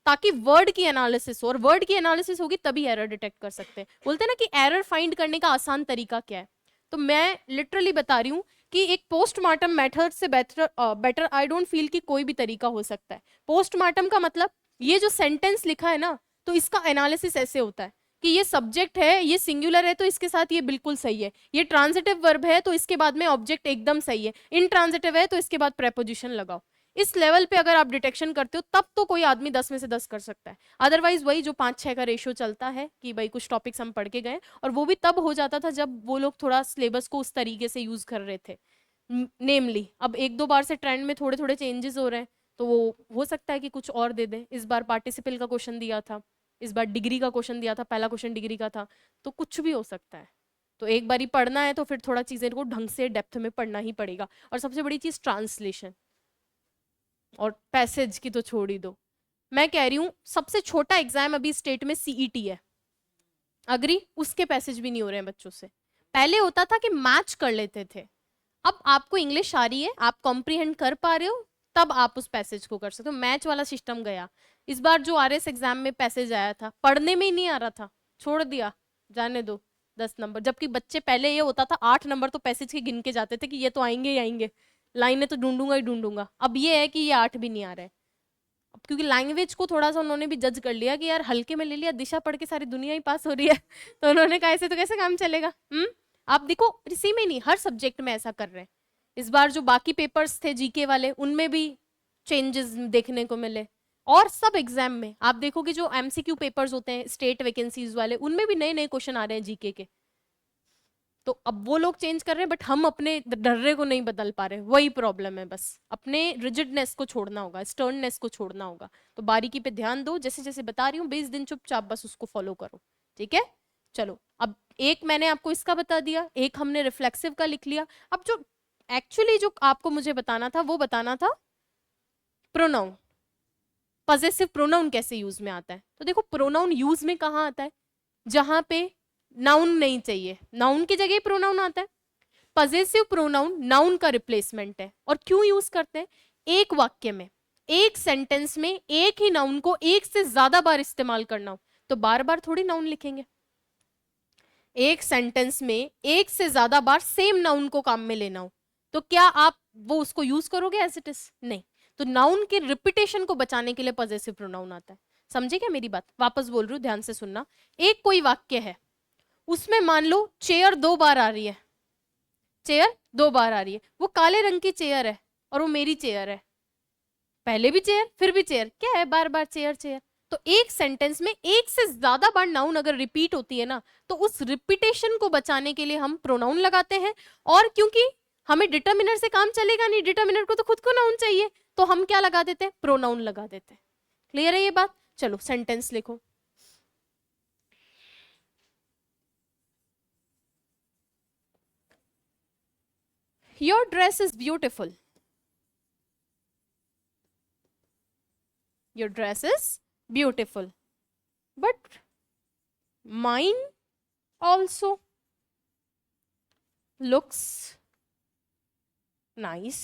ताकि वर्ड की एनालिसिस हो, और वर्ड की एनालिसिस होगी तभी एरर डिटेक्ट कर सकते हैं। बोलते हैं ना कि एरर फाइंड करने का आसान तरीका क्या है, तो मैं लिटरली बता रही हूँ कि एक पोस्टमार्टम मेथड से बेटर आई डोंट फील कि कोई भी तरीका हो सकता है। पोस्टमार्टम का मतलब ये जो सेंटेंस लिखा है ना, तो इसका एनालिसिस ऐसे होता है कि ये सब्जेक्ट है, ये सिंगुलर है तो इसके साथ ये बिल्कुल सही है, ये ट्रांजिटिव वर्ब है तो इसके बाद में ऑब्जेक्ट एकदम सही है, इनट्रांजिटिव है तो इसके बाद प्रेपोजिशन लगाओ। इस लेवल पे अगर आप डिटेक्शन करते हो तब तो कोई आदमी 10 में से 10 कर सकता है। अदरवाइज वही जो 5-6 का रेशियो चलता है कि भाई कुछ टॉपिक्स हम पढ़ के गए, और वो भी तब हो जाता था जब वो लोग थोड़ा सिलेबस को उस तरीके से यूज कर रहे थे। नेमली अब 1-2 बार से ट्रेंड में थोड़े थोड़े चेंजेस हो रहे हैं, तो वो हो सकता है कि कुछ और दे दें। इस बार पार्टिसिपल का क्वेश्चन दिया था, इस बार डिग्री का क्वेश्चन दिया था, पहला क्वेश्चन डिग्री का था, तो कुछ भी हो सकता है। तो एक बार ही पढ़ना है तो फिर थोड़ा चीजें को ढंग से डेप्थ में पढ़ना ही पड़ेगा। और सबसे बड़ी चीज ट्रांसलेशन और पैसेज की तो छोड़ ही दो। मैं कह रही हूँ सबसे छोटा एग्जाम अभी स्टेट में सीईटी है, अग्री, उसके पैसेज भी नहीं हो रहे हैं बच्चों से। पहले होता था कि मैच कर लेते थे, अब आपको इंग्लिश आ रही है, आप कॉम्प्रीहेंड कर पा रहे हो, तब आप उस पैसेज को कर सकते हो। मैच वाला सिस्टम गया। इस बार जो आरएस एग्जाम में पैसेज आया था, पढ़ने में ही नहीं आ रहा था, छोड़ दिया, जाने दो 10 नंबर, जबकि बच्चे पहले ये होता था 8 नंबर तो पैसेज के गिन के जाते थे कि ये तो आएंगे ही आएंगे, लाइनें तो ढूंढूंगा ही ढूंढूंगा। अब ये है कि ये 8 भी नहीं आ रहा है, अब क्योंकि लैंग्वेज को थोड़ा सा उन्होंने भी जज कर लिया कि यार हल्के में ले लिया, दिशा पढ़ के सारी दुनिया ही पास हो रही है तो उन्होंने कहा ऐसे तो कैसे काम चलेगा। आप देखो इसी में नहीं, हर सब्जेक्ट में ऐसा कर रहे हैं। इस बार जो बाकी पेपर्स थे जीके वाले, उनमें भी चेंजेस देखने को मिले, और सब एग्जाम में आप देखो कि जो एमसीक्यू पेपर्स होते हैं स्टेट वैकेंसीज वाले, उनमें भी नए नए क्वेश्चन आ रहे हैं जीके के। तो अब वो लोग चेंज कर रहे हैं, बट हम अपने डर्रे को नहीं बदल पा रहे, वही प्रॉब्लम है। बस अपने रिजिडनेस को छोड़ना होगा, स्टर्ननेस को छोड़ना होगा। तो बारीकी पे ध्यान दो, जैसे जैसे बता रही हूँ 20 दिन चुपचाप बस उसको फॉलो करो, ठीक है। चलो अब एक मैंने आपको इसका बता दिया, एक हमने रिफ्लेक्सिव का लिख लिया। अब जो एक्चुअली जो आपको मुझे बताना था वो बताना था प्रोनाउन, पजेसिव प्रोनाउन कैसे यूज में आता है। तो देखो प्रोनाउन यूज में कहाँ आता है, जहां पे नाउन नहीं चाहिए, नाउन की जगह प्रोनाउन आता है। पजेसिव प्रोनाउन नाउन का रिप्लेसमेंट है। और क्यों यूज करते हैं, एक वाक्य में, एक सेंटेंस में एक ही नाउन को एक से ज्यादा बार इस्तेमाल करना हो तो बार बार थोड़ी नाउन लिखेंगे। एक सेंटेंस में एक से ज्यादा बार सेम नाउन को काम में लेना हो तो क्या आप वो उसको यूज करोगे एज इट इज, नहीं। तो नाउन के रिपीटेशन को बचाने के लिए पजेसिव प्रोनाउन आता है। समझे क्या मेरी बात, वापस बोल रही हूँ, ध्यान से सुनना। एक कोई वाक्य है, उसमें मान लो चेयर 2 बार आ रही है, चेयर 2 बार आ रही है, वो काले रंग की चेयर है और वो मेरी चेयर है, पहले भी चेयर फिर भी चेयर, क्या है बार बार चेयर चेयर। तो एक सेंटेंस में एक से ज्यादा बार नाउन अगर रिपीट होती है ना, तो उस रिपीटेशन को बचाने के लिए हम प्रोनाउन लगाते हैं। और क्योंकि हमें डिटर्मिनर से काम चलेगा नहीं, डिटर्मिनर को तो खुद को नाउन चाहिए, तो हम क्या लगा देते हैं, प्रोनाउन लगा देते हैं। क्लियर है ये बात, चलो सेंटेंस लिखो। Your dress is beautiful, your dress is beautiful, but mine also, looks nice.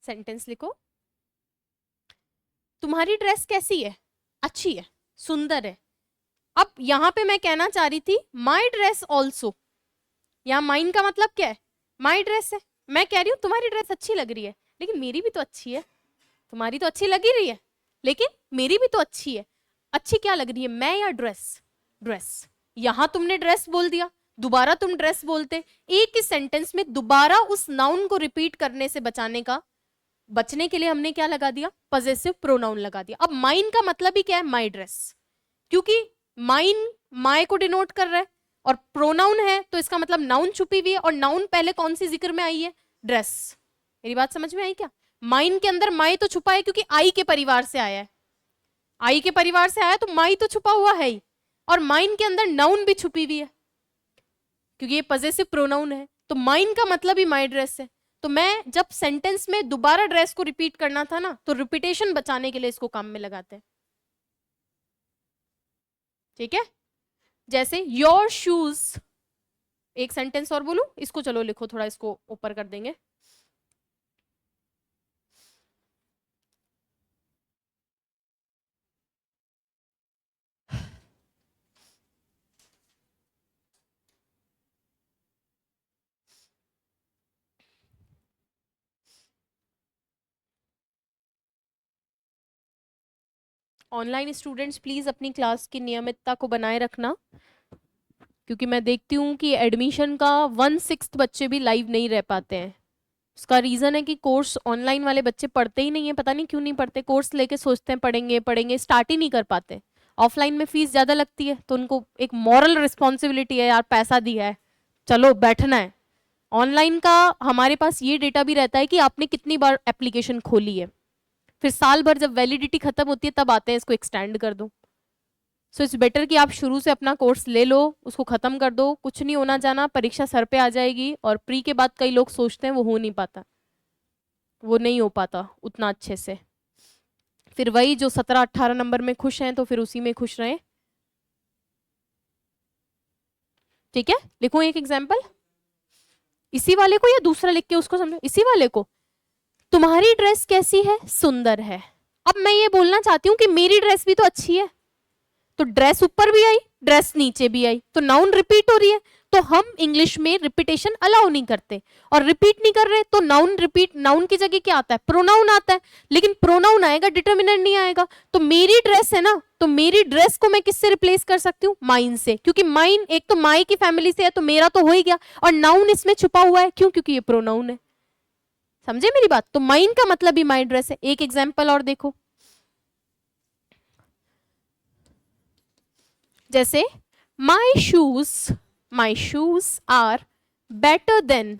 Sentence लिखो, तुम्हारी ड्रेस कैसी है? अच्छी है, सुंदर है। अब यहां पे मैं कहना चाह रही थी माई ड्रेस ऑल्सो। यहाँ माइन का मतलब क्या है? माई ड्रेस है। मैं कह रही हूँ तुम्हारी ड्रेस अच्छी लग रही है, लेकिन मेरी भी तो अच्छी है। तुम्हारी तो अच्छी लग ही रही है, लेकिन मेरी भी तो अच्छी है। अच्छी क्या लग रही है, मैं या ड्रेस? ड्रेस। यहां तुमने ड्रेस बोल दिया, दोबारा तुम ड्रेस बोलते। एक ही सेंटेंस में दोबारा उस नाउन को रिपीट करने से बचने के लिए हमने क्या लगा दिया? पजेसिव प्रोनाउन लगा दिया। अब माइन का मतलब ही क्या है? My dress. क्योंकि माइन माई को डिनोट कर रहा है और प्रोनाउन है, तो इसका मतलब नाउन छुपी हुई है। और नाउन पहले कौन सी जिक्र में आई है? ड्रेस। मेरी बात समझ में आई क्या? माइन के अंदर माई तो छुपा है क्योंकि आई के परिवार से आया है। आई के परिवार से आया तो माई तो छुपा हुआ है ही, और माइन के अंदर नाउन भी छुपी हुई है क्योंकि ये पजेसिव प्रोनाउन है। तो माइन का मतलब ही माई ड्रेस है। तो मैं जब सेंटेंस में दोबारा ड्रेस को रिपीट करना था ना, तो रिपीटेशन बचाने के लिए इसको काम में लगाते हैं। ठीक है? जैसे योर शूज, एक सेंटेंस और बोलूं इसको, चलो लिखो, थोड़ा इसको ऊपर कर देंगे। ऑनलाइन स्टूडेंट्स प्लीज अपनी क्लास की नियमितता को बनाए रखना, क्योंकि मैं देखती हूँ कि एडमिशन का 1/6 बच्चे भी लाइव नहीं रह पाते हैं। उसका रीजन है कि कोर्स ऑनलाइन वाले बच्चे पढ़ते ही नहीं है, पता नहीं क्यों नहीं पढ़ते। कोर्स लेके सोचते हैं पढ़ेंगे पढ़ेंगे, स्टार्ट ही नहीं कर पाते। ऑफलाइन में फीस ज्यादा लगती है, तो उनको एक मॉरल रिस्पॉन्सिबिलिटी है, यार पैसा दिया है चलो बैठना है। ऑनलाइन का हमारे पास ये डेटा भी रहता है कि आपने कितनी बार एप्लीकेशन खोली है, फिर साल भर जब वैलिडिटी खत्म होती है तब आते हैं इसको एक्सटेंड कर दो। सो इट्स बेटर कि आप शुरू से अपना कोर्स ले लो, उसको खत्म कर दो। कुछ नहीं होना जाना, परीक्षा सर पे आ जाएगी, और प्री के बाद कई लोग सोचते हैं वो हो नहीं पाता, वो नहीं हो पाता उतना अच्छे से। फिर वही जो 17-18 नंबर में खुश हैं तो फिर उसी में खुश रहे। ठीक है? लिखूं एक एग्जाम्पल, इसी वाले को या दूसरा लिख के उसको समझो? इसी वाले को। तुम्हारी ड्रेस कैसी है? सुंदर है। अब मैं ये बोलना चाहती हूँ कि मेरी ड्रेस भी तो अच्छी है, तो ड्रेस ऊपर भी आई, ड्रेस नीचे भी आई, तो नाउन रिपीट हो रही है। तो हम इंग्लिश में रिपीटेशन अलाउ नहीं करते, और रिपीट नहीं कर रहे तो नाउन रिपीट, नाउन की जगह क्या आता है? प्रोनाउन आता है। लेकिन प्रोनाउन आएगा, डिटर्मिनर नहीं आएगा। तो मेरी ड्रेस है ना, तो मेरी ड्रेस को मैं किससे रिप्लेस कर सकती हूँ? माइन से, क्योंकि माइन एक तो माई की फैमिली से है, तो मेरा तो हो ही गया, और नाउन इसमें छुपा हुआ है। क्यों? क्योंकि ये प्रोनाउन है। समझे मेरी बात? तो माइन का मतलब ही माई ड्रेस है। एक एग्जाम्पल और देखो, जैसे my shoes are better than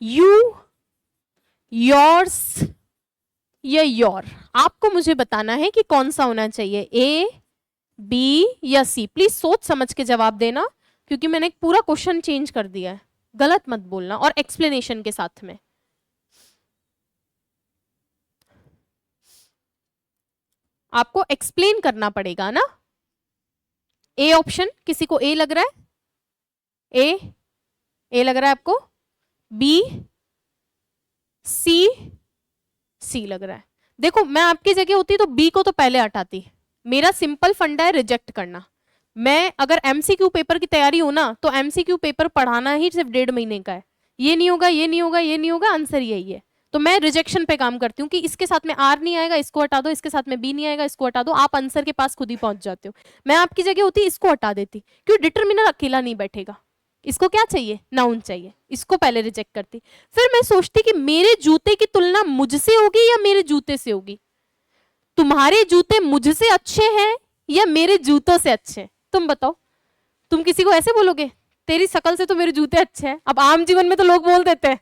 you, yours or your. आपको मुझे बताना है कि कौन सा होना चाहिए, ए, बी या सी। प्लीज सोच समझ के जवाब देना, क्योंकि मैंने एक पूरा क्वेश्चन चेंज कर दिया है। गलत मत बोलना, और एक्सप्लेनेशन के साथ में। आपको एक्सप्लेन करना पड़ेगा ना। ए ऑप्शन, किसी को ए लग रहा है? ए लग रहा है आपको? बी, सी लग रहा है। देखो मैं आपकी जगह होती तो बी को तो पहले हटाती। मेरा सिंपल फंडा है रिजेक्ट करना। मैं अगर एमसीक्यू पेपर की तैयारी हो ना, तो एमसीक्यू पेपर पढ़ाना ही सिर्फ 1.5 महीने का है। ये नहीं होगा, ये नहीं होगा, ये नहीं होगा, आंसर यही है। तो मैं रिजेक्शन पे काम करती हूँ कि इसके साथ में आर नहीं आएगा, इसको हटा दो, इसके साथ में बी नहीं आएगा, इसको हटा दो। आप आंसर के पास खुद ही पहुंच जाते हो। मैं आपकी जगह होती इसको हटा देती, क्यों? डिटरमिनर अकेला नहीं बैठेगा, इसको क्या चाहिए? नाउन चाहिए। इसको पहले रिजेक्ट करती। फिर मैं सोचती कि मेरे जूते की तुलना मुझसे होगी या मेरे जूते से होगी। तुम्हारे जूते मुझसे अच्छे हैं या मेरे जूतों से अच्छे हैं? तुम बताओ। तुम किसी को ऐसे बोलोगे, तेरी शक्ल से तो मेरे जूते अच्छे हैं? अब आम जीवन में तो लोग बोल देते हैं,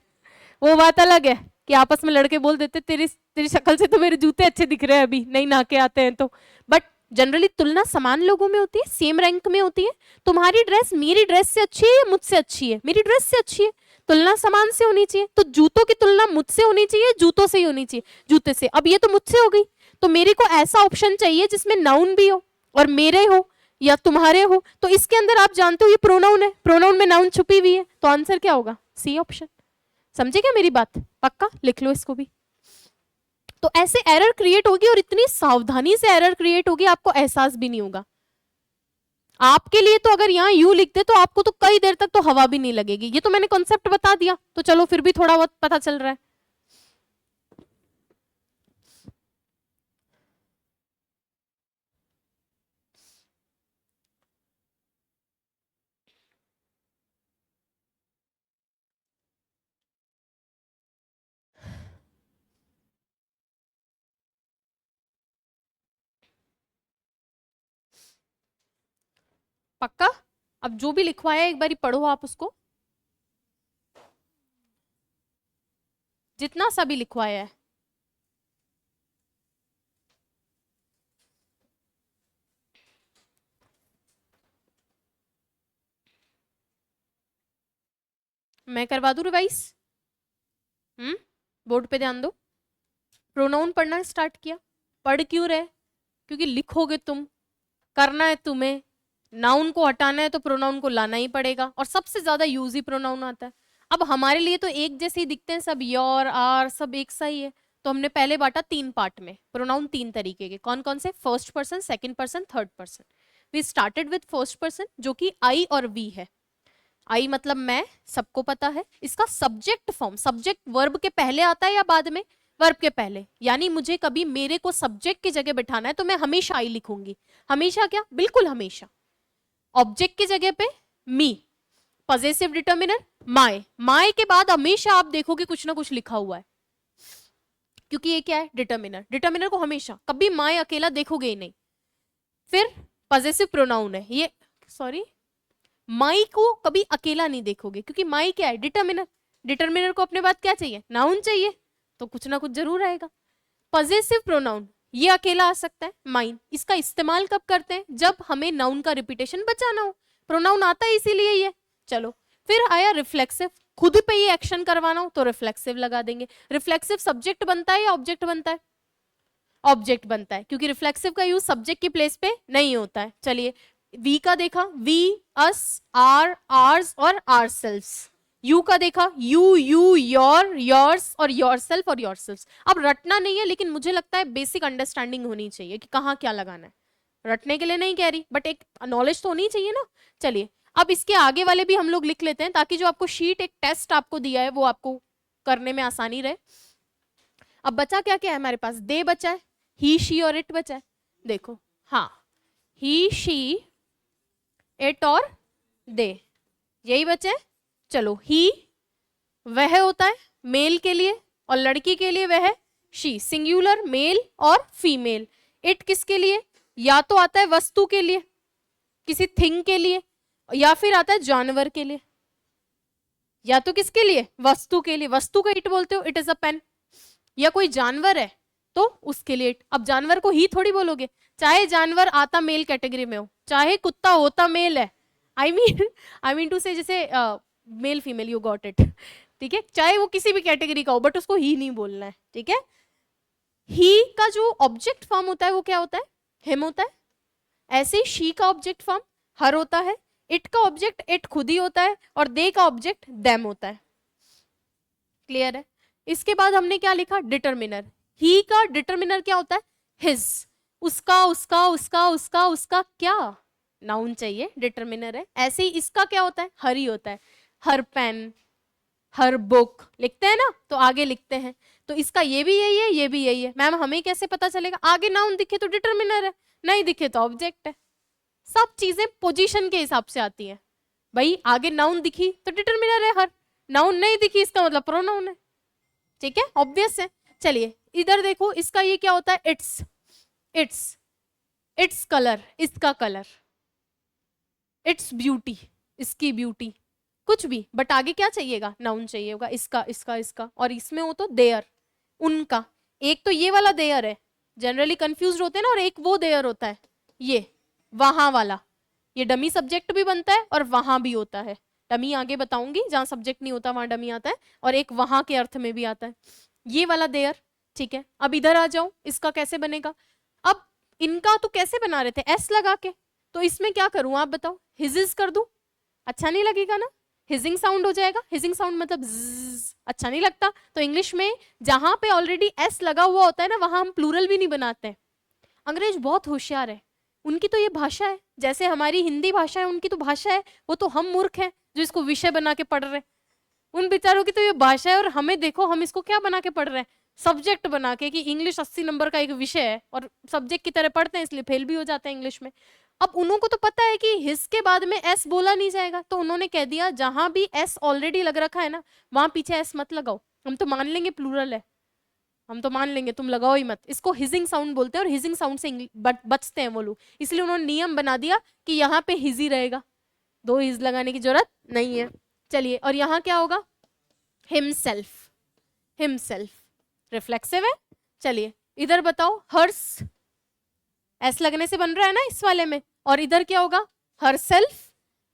वो बात अलग है कि आपस में लड़के बोल देते तेरी शक्ल से तो मेरे जूते अच्छे दिख रहे हैं, अभी नहीं नहा के आते हैं तो। बट जनरली तुलना समान लोगों में होती है, सेम रैंक में होती है। तुम्हारी ड्रेस मेरी ड्रेस से अच्छी है या मुझसे अच्छी है? मेरी ड्रेस से अच्छी है, तुलना समान से होनी चाहिए। तो जूतों की तुलना मुझसे होनी चाहिए, जूतों से ही होनी चाहिए? जूते से। अब ये तो मुझसे हो गई, तो मेरे को ऐसा ऑप्शन चाहिए जिसमें नाउन भी हो और मेरे हो या तुम्हारे हो। तो इसके अंदर आप जानते हो ये प्रोनाउन है, प्रोनाउन में नाउन छुपी हुई है, तो आंसर क्या होगा? C option. समझे क्या मेरी बात? पक्का लिख लो इसको भी। तो ऐसे एरर क्रिएट होगी और इतनी सावधानी से एरर क्रिएट होगी आपको एहसास भी नहीं होगा। आपके लिए तो अगर यहाँ यू लिख दे तो आपको तो कई देर तक तो हवा भी नहीं लगेगी। ये तो मैंने कॉन्सेप्ट बता दिया, तो चलो फिर भी थोड़ा बहुत पता चल रहा है। पक्का? अब जो भी लिखवाया है एक बारी पढ़ो आप उसको, जितना सा भी लिखवाया है। मैं करवा दूं रिवाइज? बोर्ड पे ध्यान दो। प्रोनाउन पढ़ना स्टार्ट किया, पढ़ क्यों रहे? क्योंकि लिखोगे तुम, करना है तुम्हें, नाउन को हटाना है तो प्रोनाउन को लाना ही पड़ेगा, और सबसे ज्यादा यूज ही प्रोनाउन आता है। अब हमारे लिए तो एक जैसे ही दिखते हैं सब, योर आर सब एक सा ही है, तो हमने पहले बांटा 3 पार्ट में प्रोनाउन, 3 तरीके के। कौन कौन से? First person, second person, third person. We started with first person जो कि आई और वी है। आई मतलब मैं, सबको पता है। इसका सब्जेक्ट फॉर्म, सब्जेक्ट वर्ब के पहले आता है या बाद में? वर्ब के पहले। यानी मुझे कभी मेरे को सब्जेक्ट की जगह बिठाना है तो मैं हमेशा आई लिखूंगी। हमेशा क्या? बिल्कुल हमेशा। ऑब्जेक्ट की जगह पे मी, पजेसिव डिटर्मिनर माय, माय के बाद हमेशा आप देखोगे कुछ ना कुछ लिखा हुआ है, क्योंकि ये क्या है? डिटर्मिनर। डिटर्मिनर को हमेशा, कभी माय अकेला देखोगे ही नहीं। फिर पजेसिव प्रोनाउन है ये, सॉरी, माई को कभी अकेला नहीं देखोगे, क्योंकि माई क्या है? डिटर्मिनर। डिटर्मिनर को अपने बाद क्या चाहिए? नाउन चाहिए, तो कुछ ना कुछ जरूर आएगा। पजेसिव प्रोनाउन ये अकेला आ सकता है, माइन। इसका इस्तेमाल कब करते हैं? जब हमें नाउन का रिपीटेशन बचाना हो। प्रोनाउन आता है इसीलिए ये। चलो, फिर आया रिफ्लेक्सिव, खुद पे ये एक्शन करवाना हो तो रिफ्लेक्सिव लगा देंगे। रिफ्लेक्सिव सब्जेक्ट बनता है या ऑब्जेक्ट बनता है? ऑब्जेक्ट बनता है, क्योंकि रिफ्लेक्सिव का यूज सब्जेक्ट की प्लेस पे नहीं होता है। चलिए, वी का देखा, वी, अस, आर, आर्स और आर सेल्फ। यू का देखा, यू, यू, योर, योर्स और योर सेल्फ और योर सेल्फ। अब रटना नहीं है, लेकिन मुझे लगता है बेसिक अंडरस्टैंडिंग होनी चाहिए कि कहाँ क्या लगाना है। रटने के लिए नहीं कह रही, बट एक नॉलेज तो होनी चाहिए ना। चलिए, अब इसके आगे वाले भी हम लोग लिख लेते हैं, ताकि जो आपको शीट, एक टेस्ट आपको दिया है, वो आपको करने में आसानी रहे। अब बचा क्या क्या है हमारे पास? दे बचा है, ही, शी और इट बचा है। देखो, हाँ, ही, शी, इट और दे, यही बचे हैं। चलो, ही वह होता है मेल के लिए, और लड़की के लिए वह है शी, सिंगुलर, मेल और फीमेल। इट किसके लिए? या तो आता है वस्तु के लिए, किसी थिंग के लिए, या फिर आता है जानवर के लिए। या तो किसके लिए? वस्तु के लिए, वस्तु को इट बोलते हो, इट इज अ पेन। या कोई जानवर है तो उसके लिए। अब जानवर को ही थोड़ी बोलोगे, चाहे जानवर आता मेल कैटेगरी में हो, चाहे कुत्ता होता मेल है, आई मीन टू से, जैसे male female, you got it, ठीक है, चाहे वो किसी भी कैटेगरी का हो, बट उसको ही नहीं बोलना है, ठीक है। ही का जो ऑब्जेक्ट फॉर्म होता है वो क्या होता है? हिम होता है। ऐसे ही शी का ऑब्जेक्ट फॉर्म हर होता है, इट का ऑब्जेक्ट इट खुद ही होता है, और दे का ऑब्जेक्ट देम होता है। क्लियर है? इसके बाद हमने क्या लिखा? डिटर्मिनर। ही का डिटर्मिनर क्या होता है? हिज। उसका, उसका, उसका, उसका, उसका क्या? नाउन चाहिए, डिटर्मिनर है। ऐसे ही इसका क्या होता है? हर ही होता है। हर पेन, हर बुक लिखते हैं ना, तो आगे लिखते हैं, तो इसका ये भी यही है, ये भी यही है। मैम हमें कैसे पता चलेगा? आगे नाउन दिखे तो डिटर्मिनर है, नहीं दिखे तो ऑब्जेक्ट है। सब चीजें पोजीशन के हिसाब से आती हैं भाई। आगे नाउन दिखी तो डिटर्मिनर है हर, नाउन नहीं दिखी इसका मतलब प्रोनाउन है, ठीक है, ऑब्वियस है। चलिए इधर देखो, इसका ये क्या होता है? इट्स, इट्स, इट्स कलर, इसका कलर, इट्स ब्यूटी, इसकी ब्यूटी, कुछ भी, बट आगे क्या चाहिएगा? नाउन चाहिए होगा, इसका, इसका, इसका, और इसमें हो तो देयर, उनका। एक तो ये वाला देयर है, जनरली कंफ्यूज होते हैं ना, और एक वो देयर होता है, ये वहां वाला। ये डमी सब्जेक्ट भी बनता है और वहां भी होता है। डमी आगे बताऊंगी, जहां सब्जेक्ट नहीं होता वहां डमी आता है, और एक वहां के अर्थ में भी आता है। ये वाला देयर, ठीक है, अब इधर आ जाओ, इसका कैसे बनेगा? अब इनका तो कैसे बना रहे थे, एस लगा के, तो इसमें क्या करूं आप बताओ, हिजिज कर दूं? अच्छा नहीं लगेगा ना, हिजिंग साउंड हो जाएगा। हिजिंग साउंड मतलब ज़्ज़, अच्छा नहीं लगता। तो इंग्लिश में जहां पे ऑलरेडी एस लगा हुआ होता है ना, वहां हम प्लूरल भी नहीं बनाते हैं। अंग्रेज बहुत होशियार है, उनकी तो ये भाषा है, जैसे हमारी हिंदी भाषा है उनकी तो भाषा है, वो तो हम मूर्ख हैं जो इसको विषय बना के पढ़ रहे हैं। उन बेचारों की तो ये भाषा है, और हमें देखो हम इसको क्या बना के पढ़ रहे हैं, सब्जेक्ट बना के, कि इंग्लिश 80 नंबर का एक विषय है, और सब्जेक्ट की तरह पढ़ते हैं, इसलिए फेल भी हो जाते हैं इंग्लिश में। अब उन्हों को तो पता है कि हिस के बाद में एस बोला नहीं जाएगा, तो उन्होंने कह दिया जहां भी एस ऑलरेडी लग रखा है ना, वहां पीछे एस मत लगाओ, हम तो मान लेंगे प्लूरल है, हम तो मान लेंगे, तुम लगाओ ही मत। इसको हिजिंग साउंड बोलते हैं, और हिजिंग साउंड से बचते हैं वो लोग, इसलिए उन्होंने नियम बना दिया कि यहाँ पे हिजी रहेगा, दो हिज लगाने की जरूरत नहीं है। चलिए, और यहाँ क्या होगा, हिमसेल्फ, हिमसेल्फ रिफ्लेक्सिव है। चलिए इधर बताओ, हर्स एस लगने से बन रहा है ना इस वाले में, और इधर क्या होगा, हरसेल्फ,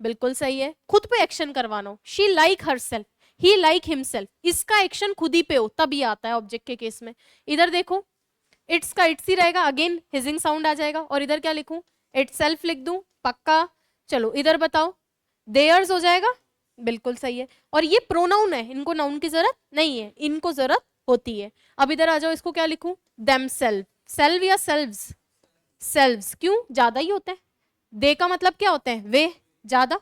बिल्कुल सही है, खुद पे एक्शन करवाना हो, she like herself, he like himself, इसका एक्शन खुद ही पे हो तब ये आता है ऑब्जेक्ट के केस में। इधर देखो, इट्स का इट्स ही रहेगा, अगेन हिजिंग साउंड आ जाएगा, और इधर क्या लिखूं, इट्स सेल्फ लिख दूं, पक्का। चलो इधर बताओ, देयर्स हो जाएगा, बिल्कुल सही है, और ये प्रोनाउन है, इनको नाउन की जरूरत नहीं है, इनको जरूरत होती है। अब इधर आ जाओ, इसको क्या लिखूं, देमसेल्फ, सेल्व या सेल्व्स, सेल्व्स, क्यों, ज्यादा ही होता है, दे का मतलब क्या होता है, वे, ज्यादा।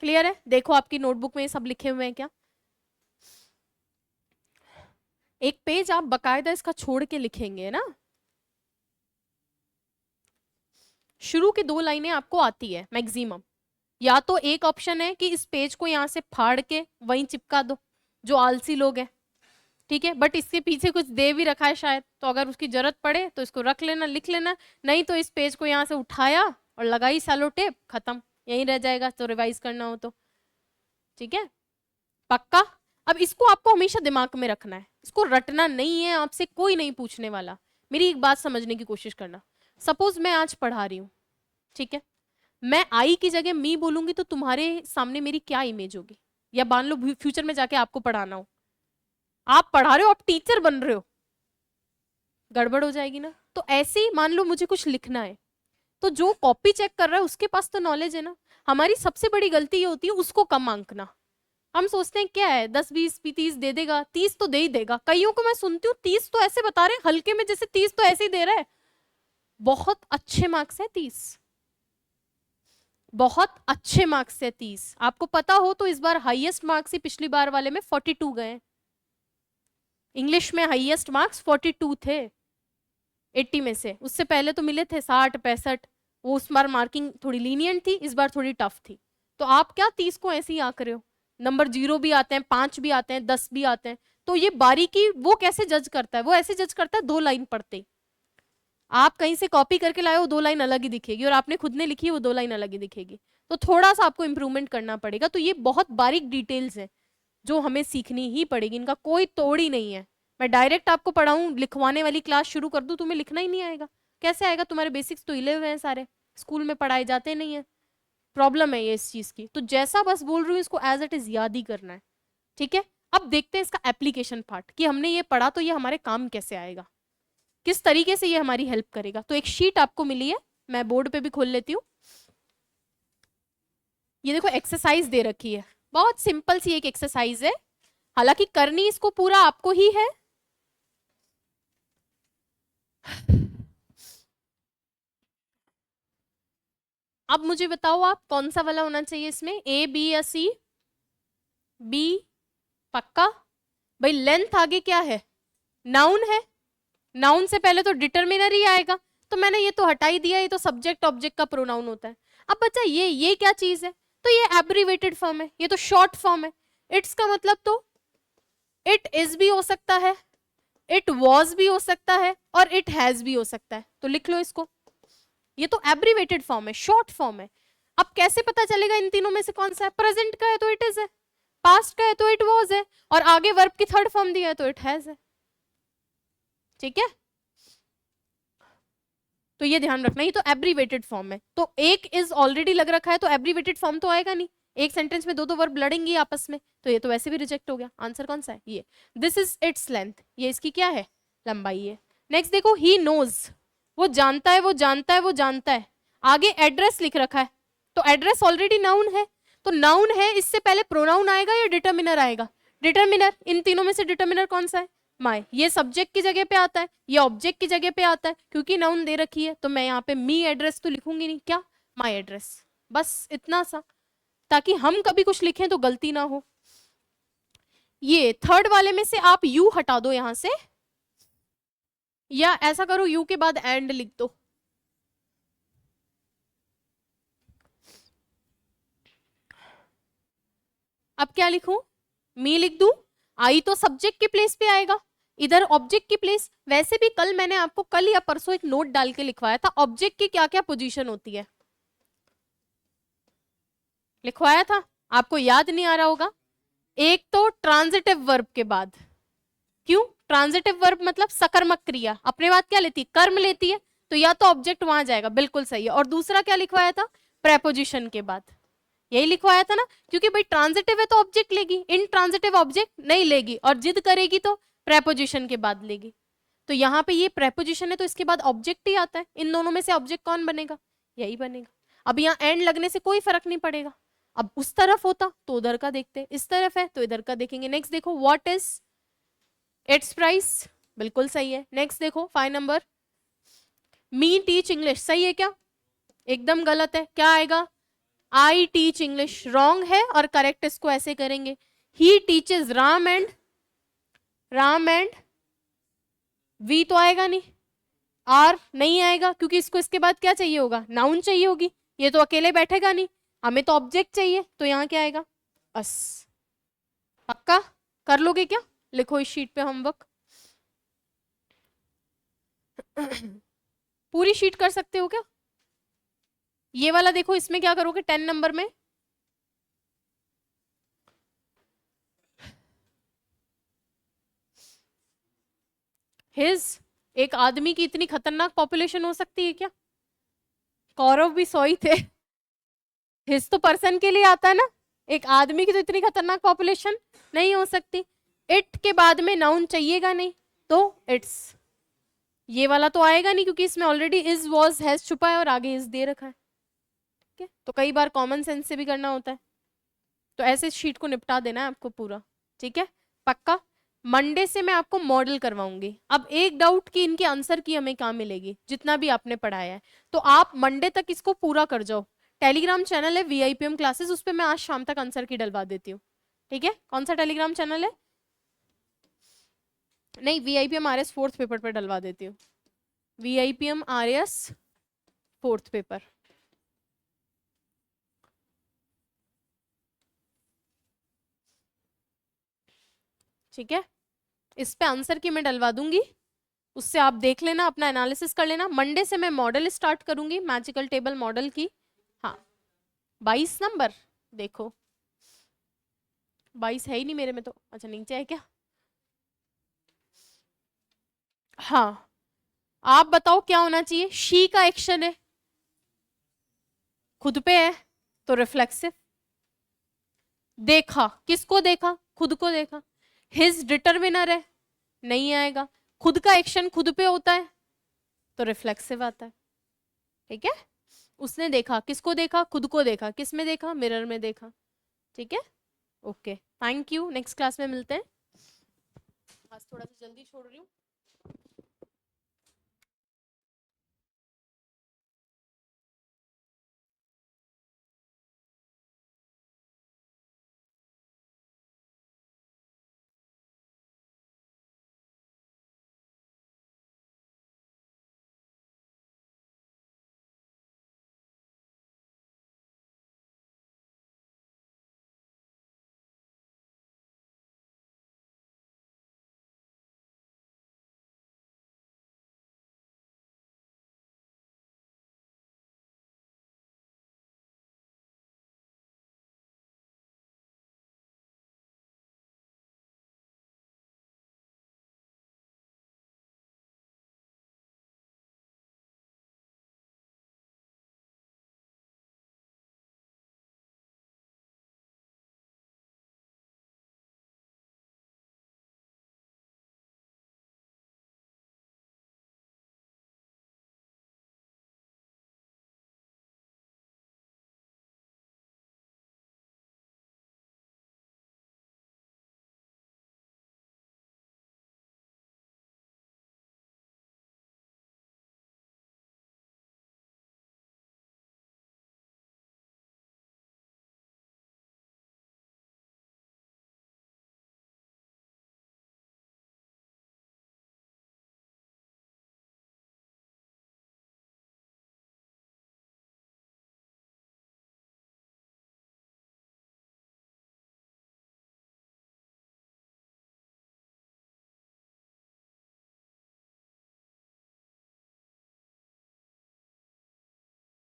क्लियर है? देखो आपकी नोटबुक में ये सब लिखे हुए हैं क्या, एक पेज आप बकायदा इसका छोड़ के लिखेंगे ना, शुरू की 2 लाइनें आपको आती है मैक्सिमम, या तो एक ऑप्शन है कि इस पेज को यहाँ से फाड़ के वहीं चिपका दो, जो आलसी लोग हैं, ठीक है, बट इसके पीछे कुछ दे भी रखा है शायद, तो अगर उसकी जरूरत पड़े तो इसको रख लेना, लिख लेना, नहीं तो इस पेज को यहाँ से उठाया और लगाई सैलो टेप, खत्म, यहीं रह जाएगा तो रिवाइज करना हो तो। ठीक है, पक्का? अब इसको आपको हमेशा दिमाग में रखना है, इसको रटना नहीं है, आपसे कोई नहीं पूछने वाला। मेरी एक बात समझने की कोशिश करना, सपोज मैं आज पढ़ा रही हूँ, ठीक है, मैं आई की जगह मी बोलूंगी तो तुम्हारे सामने मेरी क्या इमेज होगी, या मान लो फ्यूचर में जाके आपको पढ़ाना हो, आप पढ़ा रहे हो, आप टीचर बन रहे हो, गड़बड़ हो जाएगी ना। तो ऐसे ही मान लो मुझे कुछ लिखना है, तो जो कॉपी चेक कर रहा है उसके पास तो नॉलेज है ना। हमारी सबसे बड़ी गलती ये होती है उसको कम आंकना, हम सोचते हैं क्या है 10 20 30 दे देगा, 30 तो दे ही देगा। कईयों को मैं सुनती हूँ 30 तो ऐसे बता रहे हैं हल्के में, जैसे 30 तो ऐसे ही दे रहा है, बहुत अच्छे मार्क्स है 30, बहुत अच्छे मार्क्स है 30। आपको पता हो तो इस बार हाईएस्ट मार्क्स ही पिछली बार वाले में 42 गए, इंग्लिश में हाईएस्ट मार्क्स 42 थे 80 में से, उससे पहले तो मिले थे 60 65, वो उस बार मार्किंग थोड़ी लीनियंट थी, इस बार थोड़ी टफ थी। तो आप क्या 30 को ऐसे ही आंक रहे हो, नंबर 0 भी आते हैं, 5 भी आते हैं, 10 भी आते हैं। तो ये बारीकी वो कैसे जज करता है, वो ऐसे जज करता है 2 लाइन पढ़ते ही, आप कहीं से कॉपी करके लाए हो 2 लाइन अलग ही दिखेगी, और आपने खुद ने लिखी है वो 2 लाइन अलग ही दिखेगी, तो थोड़ा सा आपको इंप्रूवमेंट करना पड़ेगा। तो ये बहुत बारीक डिटेल्स है जो हमें सीखनी ही पड़ेगी, इनका कोई तोड़ ही नहीं है। मैं डायरेक्ट आपको पढ़ाऊं, लिखवाने वाली क्लास शुरू कर दूं, तुम्हें लिखना ही नहीं आएगा, कैसे आएगा, तुम्हारे बेसिक्स तो हिले हुए हैं सारे, स्कूल में पढ़ाए जाते नहीं है, प्रॉब्लम है ये इस चीज की। तो जैसा बस बोल रही हूँ इसको एज इट इज याद ही करना है, ठीक है। अब देखते हैं इसका एप्लीकेशन पार्ट, कि हमने ये पढ़ा तो ये हमारे काम कैसे आएगा, किस तरीके से ये हमारी हेल्प करेगा। तो एक शीट आपको मिली है, मैं बोर्ड पे भी खोल लेती हूँ, ये देखो एक्सरसाइज दे रखी है, बहुत सिंपल सी एक एक्सरसाइज है, हालांकि करनी इसको पूरा आपको ही है। अब मुझे बताओ आप कौन सा वाला होना चाहिए इसमें, ए बी या सी? बी, पक्का? भाई लेंथ आगे क्या है, नाउन है, नाउन से पहले तो डिटर्मिनर ही आएगा, तो मैंने ये तो हटा ही दिया, ये तो सब्जेक्ट ऑब्जेक्ट का प्रोनाउन होता है। अब बच्चा ये क्या चीज है, तो ये एब्रीवेटेड फॉर्म है, ये तो शॉर्ट फॉर्म है। इट्स का मतलब तो इट इज भी हो सकता है, इट वॉज भी हो सकता है, और इट हैज भी हो सकता है, तो लिख लो इसको, ये तो एब्रीवेटेड फॉर्म है, शॉर्ट फॉर्म है। अब कैसे पता चलेगा इन तीनों में से कौन सा है, प्रेजेंट का है तो इट इज है, पास्ट का है तो इट वॉज है, और आगे वर्ब की थर्ड फॉर्म दिया है तो इट हैज है, ठीक है। तो ये ध्यान रखना, ही तो एब्रीवेटेड फॉर्म है, तो एक इज ऑलरेडी लग रखा है तो एब्रीवेटेड फॉर्म तो आएगा नहीं, एक सेंटेंस में 2 वर्ब लड़ेंगी आपस में, तो ये तो वैसे भी रिजेक्ट हो गया। आंसर कौन सा है, ये, दिस इज इट्स लेंथ, ये इसकी क्या है, लंबाई है। नेक्स्ट देखो, ही नोज, वो जानता है, वो जानता है, वो जानता है। आगे एड्रेस लिख रखा है, तो एड्रेस ऑलरेडी नाउन है, तो नाउन है, इससे पहले प्रोनाउन आएगा या डिटर्मिनर आएगा? डिटर्मिनर। इन तीनों में से डिटर्मिनर कौन सा है? माय। ये सब्जेक्ट की जगह पे आता है, ये ऑब्जेक्ट की जगह पे आता है, क्योंकि नाउन दे रखी है, तो मैं यहाँ पे मी एड्रेस तो लिखूंगी नहीं, क्या? My address. बस इतना सा, ताकि हम कभी कुछ लिखें तो गलती ना हो। ये थर्ड वाले में से आप यू हटा दो यहां से, या ऐसा करो यू के बाद एंड लिख दो। अब क्या लिखूं? मी लिख दूं? आई तो सब्जेक्ट की प्लेस पे आएगा, इधर ऑब्जेक्ट की प्लेस। वैसे भी कल मैंने आपको, कल या परसों एक नोट डाल के लिखवाया था ऑब्जेक्ट की क्या क्या पोजीशन होती है, लिखवाया था, आपको याद नहीं आ रहा होगा। एक तो ट्रांजिटिव वर्ब के बाद, क्यों? ट्रांजिटिव वर्ब मतलब सकर्मक क्रिया अपने बाद क्या लेती है? कर्म लेती है, तो या तो ऑब्जेक्ट वहां जाएगा, बिल्कुल सही है। और दूसरा क्या लिखवाया था? प्रेपोजिशन के बाद, यही लिखवाया था ना, क्योंकि भाई ट्रांजिटिव है तो ऑब्जेक्ट लेगी, इन ट्रांजिटिव ऑब्जेक्ट नहीं लेगी, और जिद करेगी तो प्रेपोजिशन के बाद लेगी। तो यहाँ पे ये प्रेपोजिशन है, तो इसके बाद ऑब्जेक्ट ही आता है। इन दोनों में से ऑब्जेक्ट कौन बनेगा? यही बनेगा। अब यहाँ एंड लगने से कोई फर्क नहीं पड़ेगा। अब उस तरफ होता तो उधर का देखते, इस तरफ है तो इधर का देखेंगे। नेक्स्ट देखो, व्हाट इज इट्स प्राइस, बिल्कुल सही है। नेक्स्ट देखो 5 नंबर, मी टीच इंग्लिश, सही है क्या? एकदम गलत है, क्या आएगा? आई टीच इंग्लिश, रॉन्ग है, और करेक्ट इसको ऐसे करेंगे, he teaches Ram and, Ram and we तो आएगा नहीं, आर नहीं आएगा, क्योंकि इसको इसके बाद क्या चाहिए होगा? नाउन चाहिए होगी, ये तो अकेले बैठेगा नहीं, हमें तो ऑब्जेक्ट चाहिए, तो यहाँ क्या आएगा? अस। पक्का कर लोगे क्या? लिखो इस शीट पे होमवर्क। पूरी शीट कर सकते हो क्या? ये वाला देखो, इसमें क्या करोगे 10 नंबर में? हिज, एक आदमी की इतनी खतरनाक पॉपुलेशन हो सकती है क्या? कौरव भी 100 ही थे। हिज तो पर्सन के लिए आता है ना, एक आदमी की तो इतनी खतरनाक पॉपुलेशन नहीं हो सकती। इट के बाद में नाउन चाहिएगा नहीं, तो इट्स। ये वाला तो आएगा नहीं, क्योंकि इसमें ऑलरेडी इज वॉज हैज छुपा है और आगे इज दे रखा है। ठीक है, तो कई बार कॉमन सेंस से भी करना होता है, तो ऐसे शीट को निपटा देना है आपको पूरा। ठीक है, पक्का। मंडे से मैं आपको मॉडल करवाऊंगी। अब एक डाउट कि इनके आंसर की हमें क्या मिलेगी, जितना भी आपने पढ़ाया है, तो आप मंडे तक इसको पूरा कर जाओ। टेलीग्राम चैनल है VIPM क्लासेस, उस पर मैं आज शाम तक आंसर की डलवा देती हूँ। ठीक है, कौन सा टेलीग्राम चैनल है? नहीं, VIPM RS 4th पेपर पर डलवा देती हूँ। VIPM RS 4th paper. ठीक है, इस पे आंसर की मैं डलवा दूंगी, उससे आप देख लेना, अपना एनालिसिस कर लेना। मंडे से मैं मॉडल स्टार्ट करूंगी, मैजिकल टेबल मॉडल की। हाँ, 22 नंबर, देखो 22 है ही नहीं मेरे में तो, अच्छा नीचे है क्या? हाँ, आप बताओ क्या होना चाहिए? शी का एक्शन है, खुद पे है, तो रिफ्लेक्सिव। देखा, किसको देखा? खुद को देखा। हिज डिटरमिनर है, नहीं आएगा। खुद का एक्शन खुद पे होता है, तो रिफ्लेक्सिव आता है। ठीक है, उसने देखा, किसको देखा? खुद को देखा, किस में देखा? मिरर में देखा। ठीक है, okay, thank you, next class में मिलते हैं। आज थोड़ा सा जल्दी छोड़ रही हूँ।